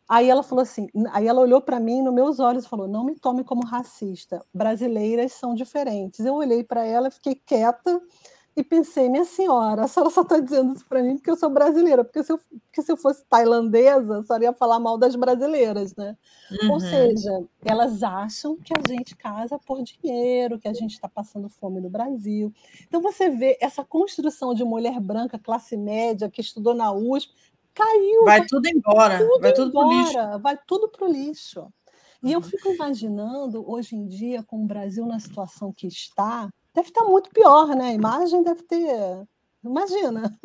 Aí ela falou assim, aí ela olhou para mim nos meus olhos e falou: "Não me tome como racista, brasileiras são diferentes". Eu olhei para ela, fiquei quieta e pensei: "Minha senhora, a senhora só está dizendo isso para mim porque eu sou brasileira, porque se eu fosse tailandesa, a senhora ia falar mal das brasileiras, né". Ou Uhum. seja, elas acham que a gente casa por dinheiro, que a gente está passando fome no Brasil. Então você vê essa construção de mulher branca, classe média, que estudou na USP, caiu, Vai tudo embora, tudo vai tudo pro lixo. embora, vai tudo para o lixo. E eu Uhum. fico imaginando, hoje em dia, com o Brasil na situação que está, deve estar muito pior, né? A imagem deve ter. Imagina.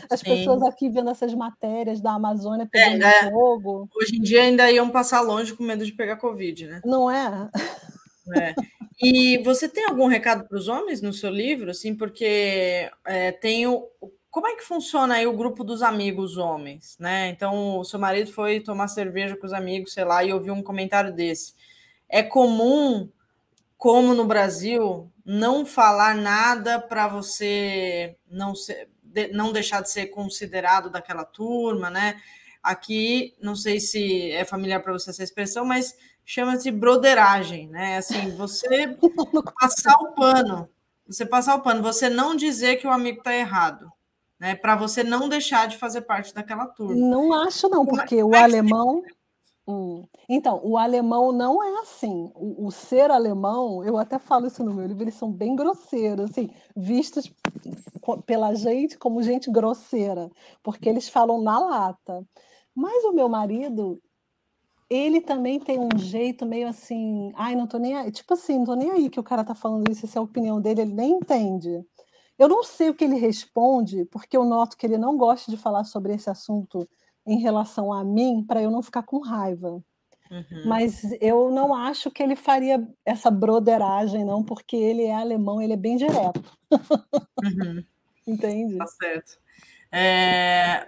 As pessoas Sim. aqui vendo essas matérias da Amazônia pegando fogo. Hoje em dia ainda iam passar longe com medo de pegar Covid, né? Não é? É. E você tem algum recado para os homens no seu livro? Assim, porque tem o. Como é que funciona aí o grupo dos amigos homens, né? Então, o seu marido foi tomar cerveja com os amigos, sei lá, e ouviu um comentário desse. É comum, como no Brasil, não falar nada para você não deixar de ser considerado daquela turma, né? Aqui, não sei se é familiar para você essa expressão, mas chama-se broderagem, né? Assim, passar o pano, você passar o pano, você não dizer que o amigo está errado, né? Para você não deixar de fazer parte daquela turma. Não acho não, Como é, porque o como é que você... alemão Então, o alemão não é assim. O ser alemão, eu até falo isso no meu livro, eles são bem grosseiros, assim, vistos pela gente como gente grosseira, porque eles falam na lata. Mas o meu marido, ele também tem um jeito meio assim, ai, não tô nem aí, tipo assim, não tô nem aí que o cara tá falando isso, se é a opinião dele, ele nem entende. Eu não sei o que ele responde, porque eu noto que ele não gosta de falar sobre esse assunto em relação a mim, para eu não ficar com raiva. Uhum, Mas eu não acho que ele faria essa broderagem não, porque ele é alemão, ele é bem direto, uhum, tá entende? certo.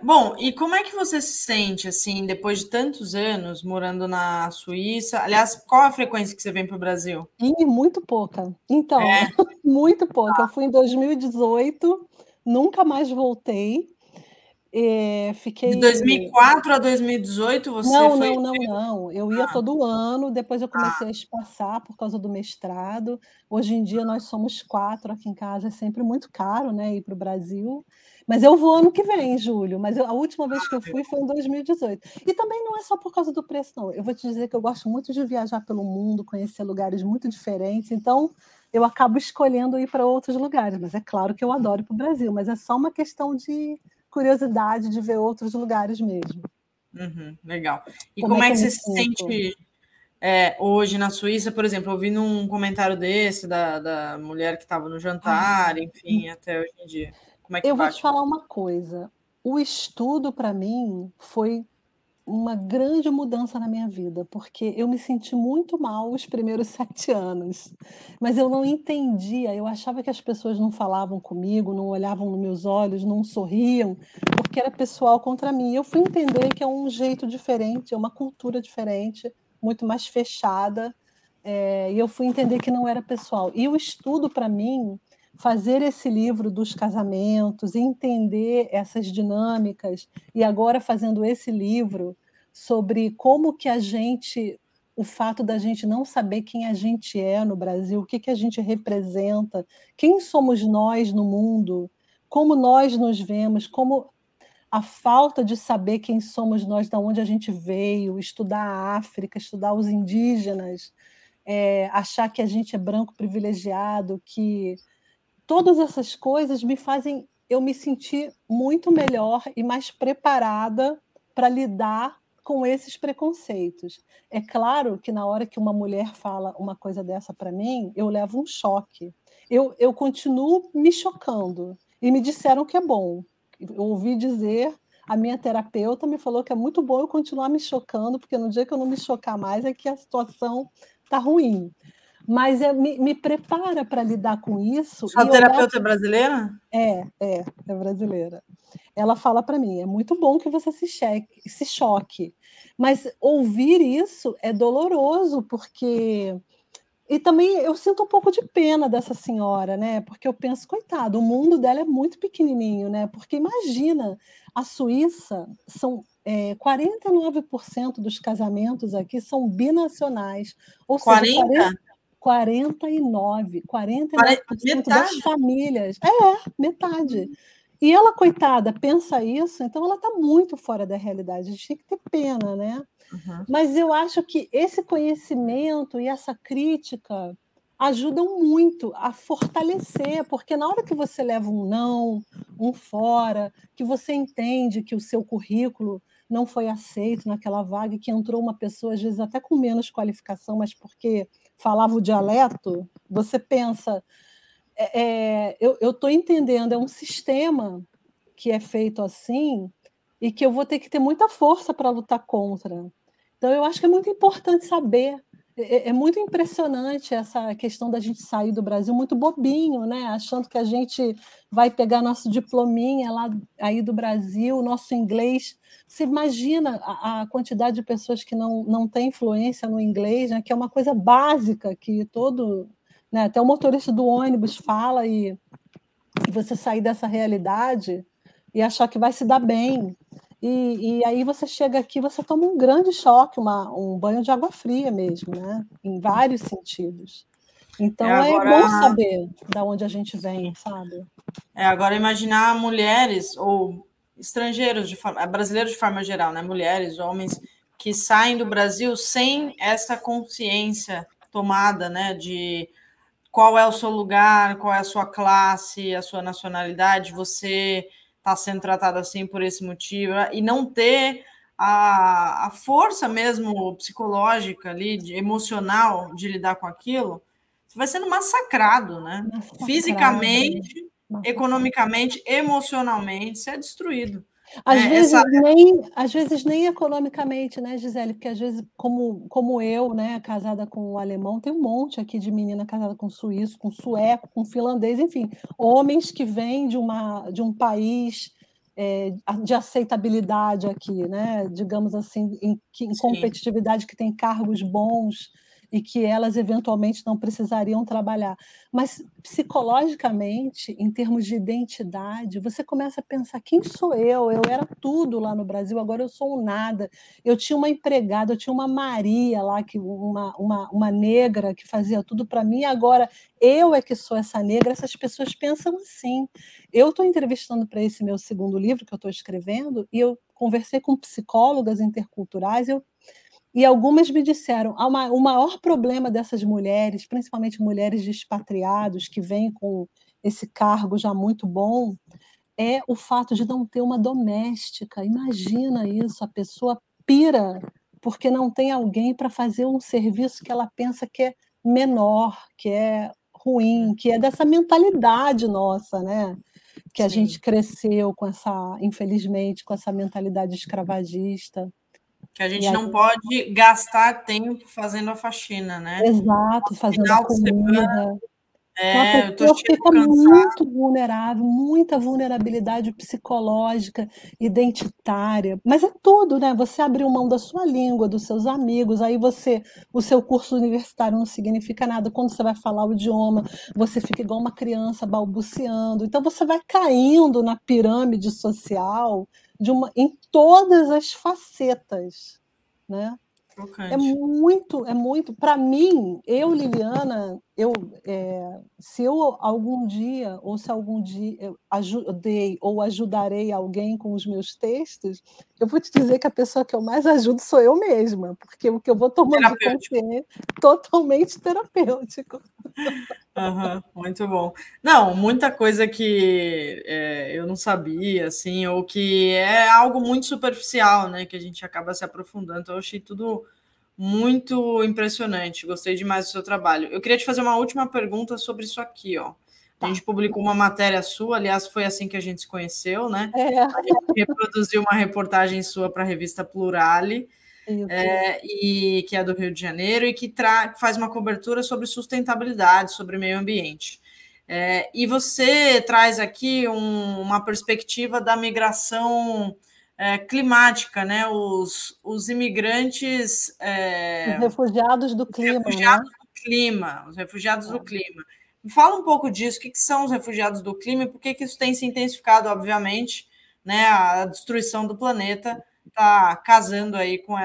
Bom, e como é que você se sente, assim, depois de tantos anos morando na Suíça? Aliás, qual a frequência que você vem para o Brasil? E muito pouca. Então, É, muito pouca. Eu fui em 2018, nunca mais voltei, de fiquei 2004 a 2018 você não, foi... não, não, não. Eu ia todo ano, depois eu comecei a espaçar por causa do mestrado. Hoje em dia nós somos 4 aqui em casa, é sempre muito caro, né, ir para o Brasil. Mas eu vou ano que vem, em julho, mas a última vez que eu fui foi em 2018. E também não é só por causa do preço não, eu vou te dizer que eu gosto muito de viajar pelo mundo, conhecer lugares muito diferentes, então eu acabo escolhendo ir para outros lugares, mas é claro que eu adoro ir para o Brasil, mas é só uma questão de curiosidade de ver outros lugares mesmo. Uhum, legal. E Como é como é que eu que me você se sinto? sente hoje na Suíça, por exemplo, ouvindo um comentário desse da mulher que estava no jantar, Ah, enfim, até hoje em dia? Como é que eu vou te bate? falar uma coisa, o estudo para mim foi uma grande mudança na minha vida, porque eu me senti muito mal os primeiros 7 anos, mas eu não entendia, eu achava que as pessoas não falavam comigo, não olhavam nos meus olhos, não sorriam, porque era pessoal contra mim. Eu fui entender que é um jeito diferente, é uma cultura diferente, muito mais fechada, e eu fui entender que não era pessoal. E o estudo para mim, fazer esse livro dos casamentos, entender essas dinâmicas, e agora fazendo esse livro sobre como que a gente o fato da gente não saber quem a gente é no Brasil, o que que a gente representa, quem somos nós no mundo, como nós nos vemos, como a falta de saber quem somos nós, da onde a gente veio, estudar a África, estudar os indígenas, achar que a gente é branco privilegiado, que todas essas coisas me fazem eu me sentir muito melhor e mais preparada para lidar com esses preconceitos. É claro que na hora que uma mulher fala uma coisa dessa para mim, eu levo um choque. Eu continuo me chocando e me disseram que é bom. Eu ouvi dizer, a minha terapeuta me falou que é muito bom eu continuar me chocando, porque no dia que eu não me chocar mais é que a situação está ruim. Mas me prepara para lidar com isso Sua e olhar terapeuta é brasileira? é brasileira. Ela fala para mim: "É muito bom que você se choque", mas ouvir isso é doloroso, porque e também eu sinto um pouco de pena dessa senhora, né, porque eu penso: "Coitada, o mundo dela é muito pequenininho", né, porque imagina, a Suíça são, 49% dos casamentos aqui são binacionais, ou seja, 40? 49% das Metade? famílias metade. E ela, coitada, pensa isso, então ela está muito fora da realidade, a gente tem que ter pena, né. Uhum. Mas eu acho que esse conhecimento e essa crítica ajudam muito a fortalecer, porque na hora que você leva um não, um fora, que você entende que o seu currículo não foi aceito naquela vaga e que entrou uma pessoa, às vezes até com menos qualificação, mas porque falava o dialeto, você pensa: eu estou entendendo, é um sistema que é feito assim e que eu vou ter que ter muita força para lutar contra. Então, eu acho que é muito importante saber. É muito impressionante essa questão da gente sair do Brasil muito bobinho, né? Achando que a gente vai pegar nosso diplominha lá aí do Brasil, nosso inglês. Você imagina a quantidade de pessoas que não têm influência no inglês, né? Que é uma coisa básica que todo, né? Até o motorista do ônibus fala e você sair dessa realidade e achar que vai se dar bem. E aí você chega aqui, você toma um grande choque, um banho de água fria mesmo, né? Em vários sentidos. Então é bom Agora, saber da onde a gente vem, sabe? agora imaginar mulheres ou estrangeiros, brasileiros de forma geral, né? Mulheres, homens que saem do Brasil sem essa consciência tomada, né? De qual é o seu lugar, qual é a sua classe, a sua nacionalidade, você está sendo tratado assim por esse motivo, e não ter a força mesmo psicológica ali, emocional de lidar com aquilo, você vai sendo massacrado, né? Massacrado, Fisicamente, massacrado. economicamente, emocionalmente, você é destruído. Às Né? vezes nem economicamente, né, Gisele? Porque às vezes, como eu, né, casada com um alemão, tem um monte aqui de menina casada com suíço, com sueco, com finlandês, enfim, homens que vêm de um país de aceitabilidade aqui, né? Digamos assim, em Sim. competitividade, que tem cargos bons e que elas eventualmente não precisariam trabalhar. Mas psicologicamente, em termos de identidade, você começa a pensar: quem sou eu? Eu era tudo lá no Brasil, agora eu sou um nada. Eu tinha uma empregada, eu tinha uma Maria lá, uma negra que fazia tudo para mim, agora eu é que sou essa negra. Essas pessoas pensam assim. Eu estou entrevistando para esse meu segundo livro que eu estou escrevendo, e eu conversei com psicólogas interculturais, e algumas me disseram: o maior problema dessas mulheres, principalmente mulheres de expatriados que vêm com esse cargo já muito bom, é o fato de não ter uma doméstica. Imagina isso, a pessoa pira porque não tem alguém para fazer um serviço que ela pensa que é menor, que é ruim, que é dessa mentalidade nossa, né? Que a gente Sim. cresceu com essa, infelizmente, com essa mentalidade escravagista. Que a E gente aí, não pode gastar tempo fazendo a faxina, né? exato, fazendo a Final de semana, comida. Então a eu tô pessoa cheio, fica cansado. muito vulnerável, muita vulnerabilidade psicológica, identitária, mas é tudo, né? Você abriu mão da sua língua, dos seus amigos, aí o seu curso universitário não significa nada. Quando você vai falar o idioma, você fica igual uma criança balbuciando. Então você vai caindo na pirâmide social em todas as facetas, né? Chocante. É muito. Para mim, eu, Liliana, se eu algum dia, ou se algum dia eu ajudei ou ajudarei alguém com os meus textos, eu vou te dizer que a pessoa que eu mais ajudo sou eu mesma, porque o que eu vou tomando de Terapêutico. consciência é totalmente terapêutico. Aham, muito bom. Não, muita coisa que eu não sabia, assim, ou que é algo muito superficial, né? Que a gente acaba se aprofundando. Então, eu achei tudo muito impressionante. Gostei demais do seu trabalho. Eu queria te fazer uma última pergunta sobre isso aqui, ó. A Tá. gente publicou uma matéria sua, aliás, foi assim que a gente se conheceu, né? É, A gente reproduziu uma reportagem sua para a revista Plurale, isso. e que é do Rio de Janeiro, e que faz uma cobertura sobre sustentabilidade, sobre meio ambiente. E você traz aqui uma perspectiva da migração climática, né? Os imigrantes, Os refugiados do os clima, né? refugiados do clima, os refugiados do clima. Me fala um pouco disso, o que são os refugiados do clima e por que isso tem se intensificado, obviamente, né? A destruição do planeta está casando aí com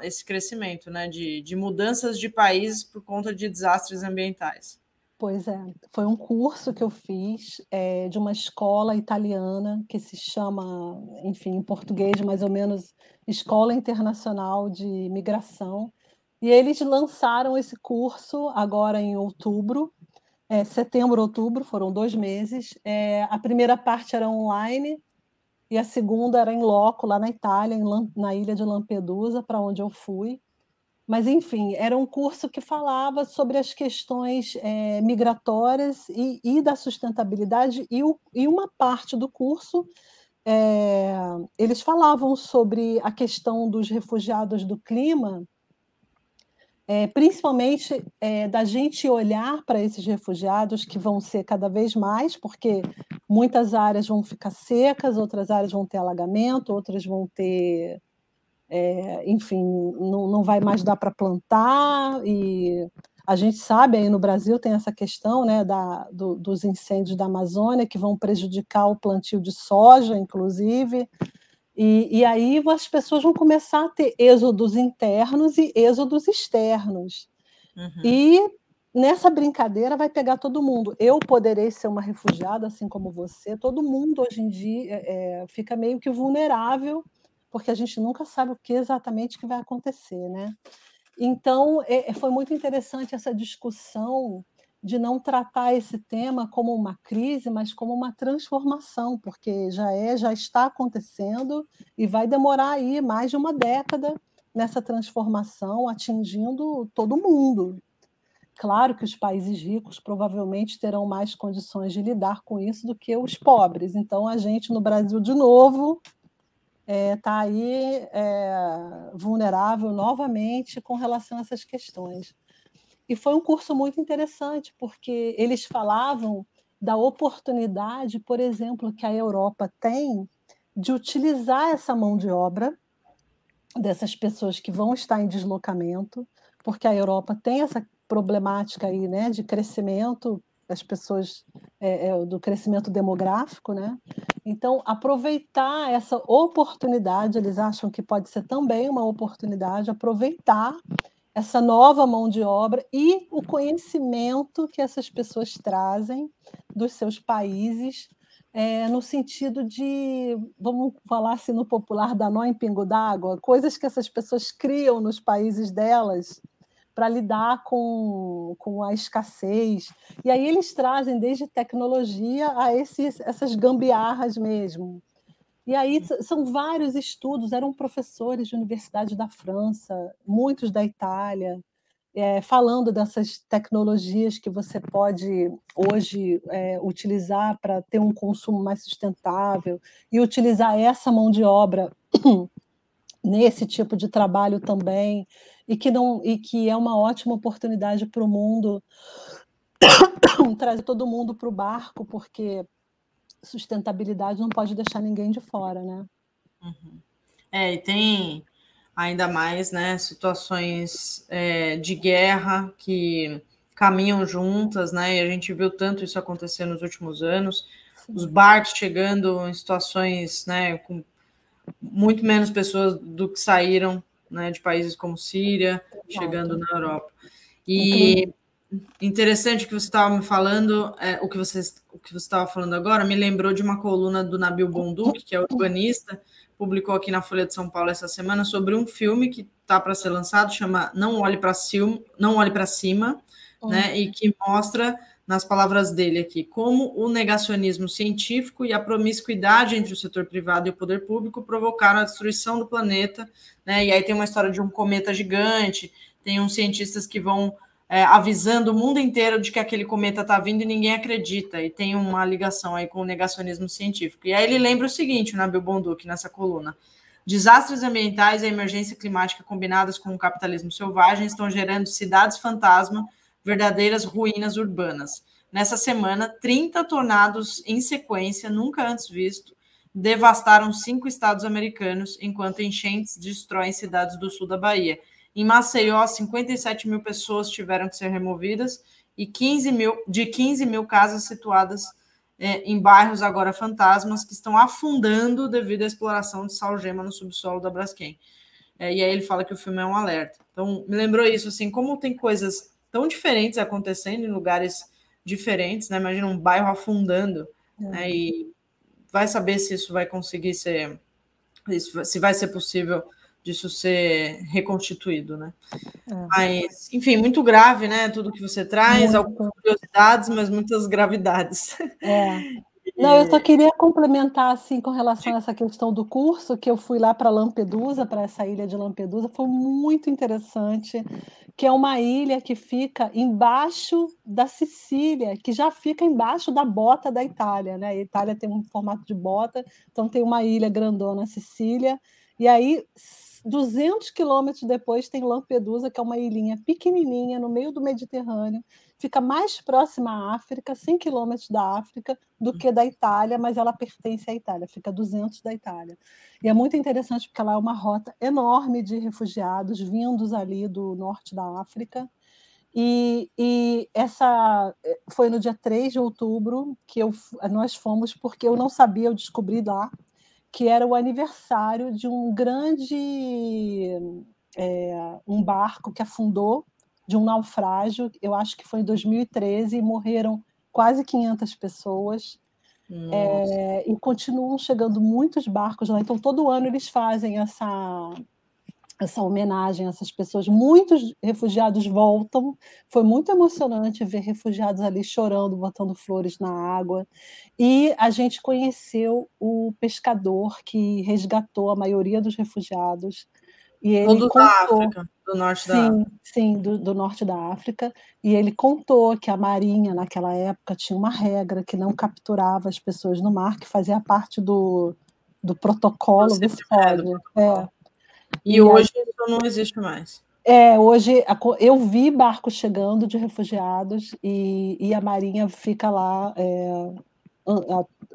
esse crescimento, né? De mudanças de países por conta de desastres ambientais. Pois é, foi um curso que eu fiz, de uma escola italiana que se chama, enfim, em português, mais ou menos, Escola Internacional de Migração. E eles lançaram esse curso agora em outubro, setembro, outubro, foram 2 meses. A primeira parte era online e a segunda era em loco, lá na Itália, na ilha de Lampedusa, para onde eu fui. Mas, enfim, era um curso que falava sobre as questões migratórias e da sustentabilidade, e uma parte do curso eles falavam sobre a questão dos refugiados do clima, principalmente da gente olhar para esses refugiados que vão ser cada vez mais, porque muitas áreas vão ficar secas, outras áreas vão ter alagamento, outras vão ter enfim, não vai mais dar para plantar, e a gente sabe, aí no Brasil tem essa questão, né, dos incêndios da Amazônia, que vão prejudicar o plantio de soja, inclusive, e aí as pessoas vão começar a ter êxodos internos e êxodos externos. Uhum. E nessa brincadeira vai pegar todo mundo. Eu poderei ser uma refugiada, assim como você, todo mundo hoje em dia fica meio que vulnerável, porque a gente nunca sabe o que exatamente que vai acontecer, né? Então, foi muito interessante essa discussão de não tratar esse tema como uma crise, mas como uma transformação, porque já está acontecendo e vai demorar aí mais de uma década nessa transformação, atingindo todo mundo. Claro que os países ricos provavelmente terão mais condições de lidar com isso do que os pobres. Então, a gente no Brasil, de novo, está aí vulnerável novamente com relação a essas questões. E foi um curso muito interessante, porque eles falavam da oportunidade, por exemplo, que a Europa tem de utilizar essa mão de obra dessas pessoas que vão estar em deslocamento, porque a Europa tem essa problemática aí, né, de crescimento das pessoas, do crescimento demográfico, né? Então, aproveitar essa oportunidade, eles acham que pode ser também uma oportunidade, aproveitar essa nova mão de obra e o conhecimento que essas pessoas trazem dos seus países, no sentido de, vamos falar assim no popular, dar nó em pingo d'água, coisas que essas pessoas criam nos países delas para lidar com a escassez. E aí eles trazem desde tecnologia a essas gambiarras mesmo. E aí são vários estudos, eram professores de universidade da França, muitos da Itália, falando dessas tecnologias que você pode hoje utilizar para ter um consumo mais sustentável e utilizar essa mão de obra nesse tipo de trabalho também, e que é uma ótima oportunidade para o mundo trazer todo mundo para o barco, porque sustentabilidade não pode deixar ninguém de fora, né? Uhum. E tem ainda mais, né, situações de guerra que caminham juntas, né, e a gente viu tanto isso acontecer nos últimos anos, os barcos chegando em situações, né, com muito menos pessoas do que saíram, né, de países como Síria, chegando na Europa. E interessante que você estava me falando, o que você estava falando agora, me lembrou de uma coluna do Nabil Bonduque, que é urbanista, publicou aqui na Folha de São Paulo essa semana sobre um filme que está para ser lançado, chama Não Olhe para Cima, Não Olhe para Cima, né, e que mostra, nas palavras dele aqui, como o negacionismo científico e a promiscuidade entre o setor privado e o poder público provocaram a destruição do planeta, né, e aí tem uma história de um cometa gigante, tem uns cientistas que vão avisando o mundo inteiro de que aquele cometa está vindo e ninguém acredita, e tem uma ligação aí com o negacionismo científico. E aí ele lembra o seguinte, o Nabil Bonduque, nessa coluna: desastres ambientais e a emergência climática combinadas com o capitalismo selvagem estão gerando cidades fantasma, verdadeiras ruínas urbanas. Nessa semana, 30 tornados em sequência, nunca antes visto, devastaram 5 estados americanos, enquanto enchentes destroem cidades do sul da Bahia. Em Maceió, 57 mil pessoas tiveram que ser removidas e 15 mil casas situadas em bairros agora fantasmas que estão afundando devido à exploração de salgema no subsolo da Braskem. E aí ele fala que o filme é um alerta. Então, me lembrou isso, assim, como tem coisas tão diferentes acontecendo em lugares diferentes, né? Imagina um bairro afundando, né? E vai saber se isso vai conseguir ser, se vai ser possível disso ser reconstituído, né? Mas, enfim, muito grave, né? Tudo que você traz, algumas curiosidades, mas muitas gravidades. Não, eu só queria complementar, assim, com relação a essa questão do curso, que eu fui lá para Lampedusa, para essa ilha de Lampedusa, foi muito interessante, que é uma ilha que fica embaixo da Sicília, que já fica embaixo da bota da Itália, né, a Itália tem um formato de bota, então tem uma ilha grandona, Sicília, e aí 200 quilômetros depois tem Lampedusa, que é uma ilhinha pequenininha no meio do Mediterrâneo, fica mais próxima à África, 100 quilômetros da África, do que da Itália, mas ela pertence à Itália, fica a 200 da Itália. E é muito interessante porque ela é uma rota enorme de refugiados vindos ali do norte da África. E essa foi no dia 3 de outubro que nós fomos, porque eu não sabia, eu descobri lá, que era o aniversário de um grande um barco que afundou de um naufrágio, eu acho que foi em 2013, e morreram quase 500 pessoas. E continuam chegando muitos barcos lá. Então, todo ano eles fazem essa homenagem a essas pessoas. Muitos refugiados voltam. Foi muito emocionante ver refugiados ali chorando, botando flores na água. E a gente conheceu o pescador que resgatou a maioria dos refugiados. E ele Todos da contou. África, do norte da Sim, África. sim, do norte da África, e ele contou que a Marinha, naquela época, tinha uma regra que não capturava as pessoas no mar, que fazia parte do protocolo, vê se pode. Do protocolo. E E hoje isso não existe mais. hoje eu vi barcos chegando de refugiados e a Marinha fica lá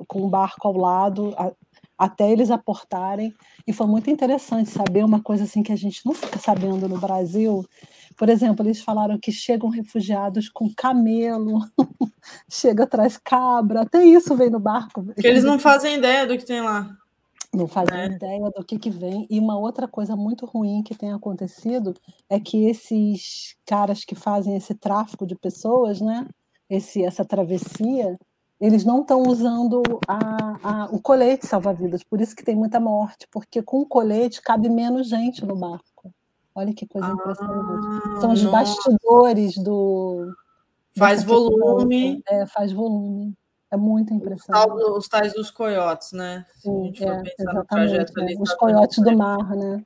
com um barco ao lado até eles aportarem, e foi muito interessante saber uma coisa assim que a gente não fica sabendo no Brasil. Por exemplo, eles falaram que chegam refugiados com camelo, chega atrás cabra, até isso vem no barco. Porque eles não fazem ideia do que tem lá. Não fazem ideia do que vem. E uma outra coisa muito ruim que tem acontecido é que esses caras que fazem esse tráfico de pessoas, né, essa travessia, eles não estão usando o colete salva-vidas, por isso que tem muita morte, porque com o colete cabe menos gente no barco. Olha que coisa impressionante. São os bastidores Faz volume. Faz volume. É muito impressionante. Os tais dos coiotes, né? Se a gente for pensar exatamente, no trajeto ali. os coiotes do mar, né?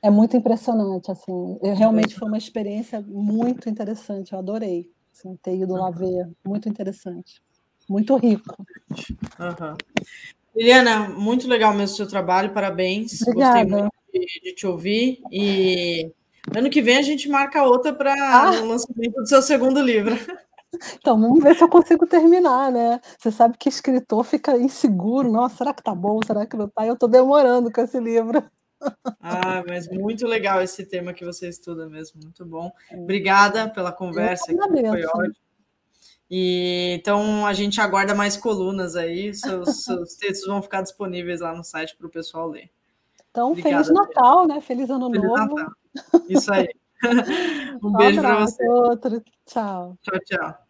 É muito impressionante, assim. Realmente foi uma experiência muito interessante, eu adorei assim, ter ido lá ver, muito interessante, muito rico. Liliana, muito legal mesmo o seu trabalho, parabéns. Obrigada. Gostei muito de te ouvir. E ano que vem a gente marca outra para o lançamento do seu segundo livro. Então, vamos ver se eu consigo terminar, né? Você sabe que escritor fica inseguro. Nossa, será que tá bom? Será que não tá? Eu tô demorando com esse livro. Mas muito legal esse tema que você estuda mesmo, muito bom. Obrigada pela conversa, que foi ótimo. E então a gente aguarda mais colunas aí, seus textos vão ficar disponíveis lá no site para o pessoal ler. Então, obrigada, Feliz Natal, né? Feliz Ano Novo. Natal. Isso aí. Um beijo para você. Outro. Tchau. Tchau, tchau.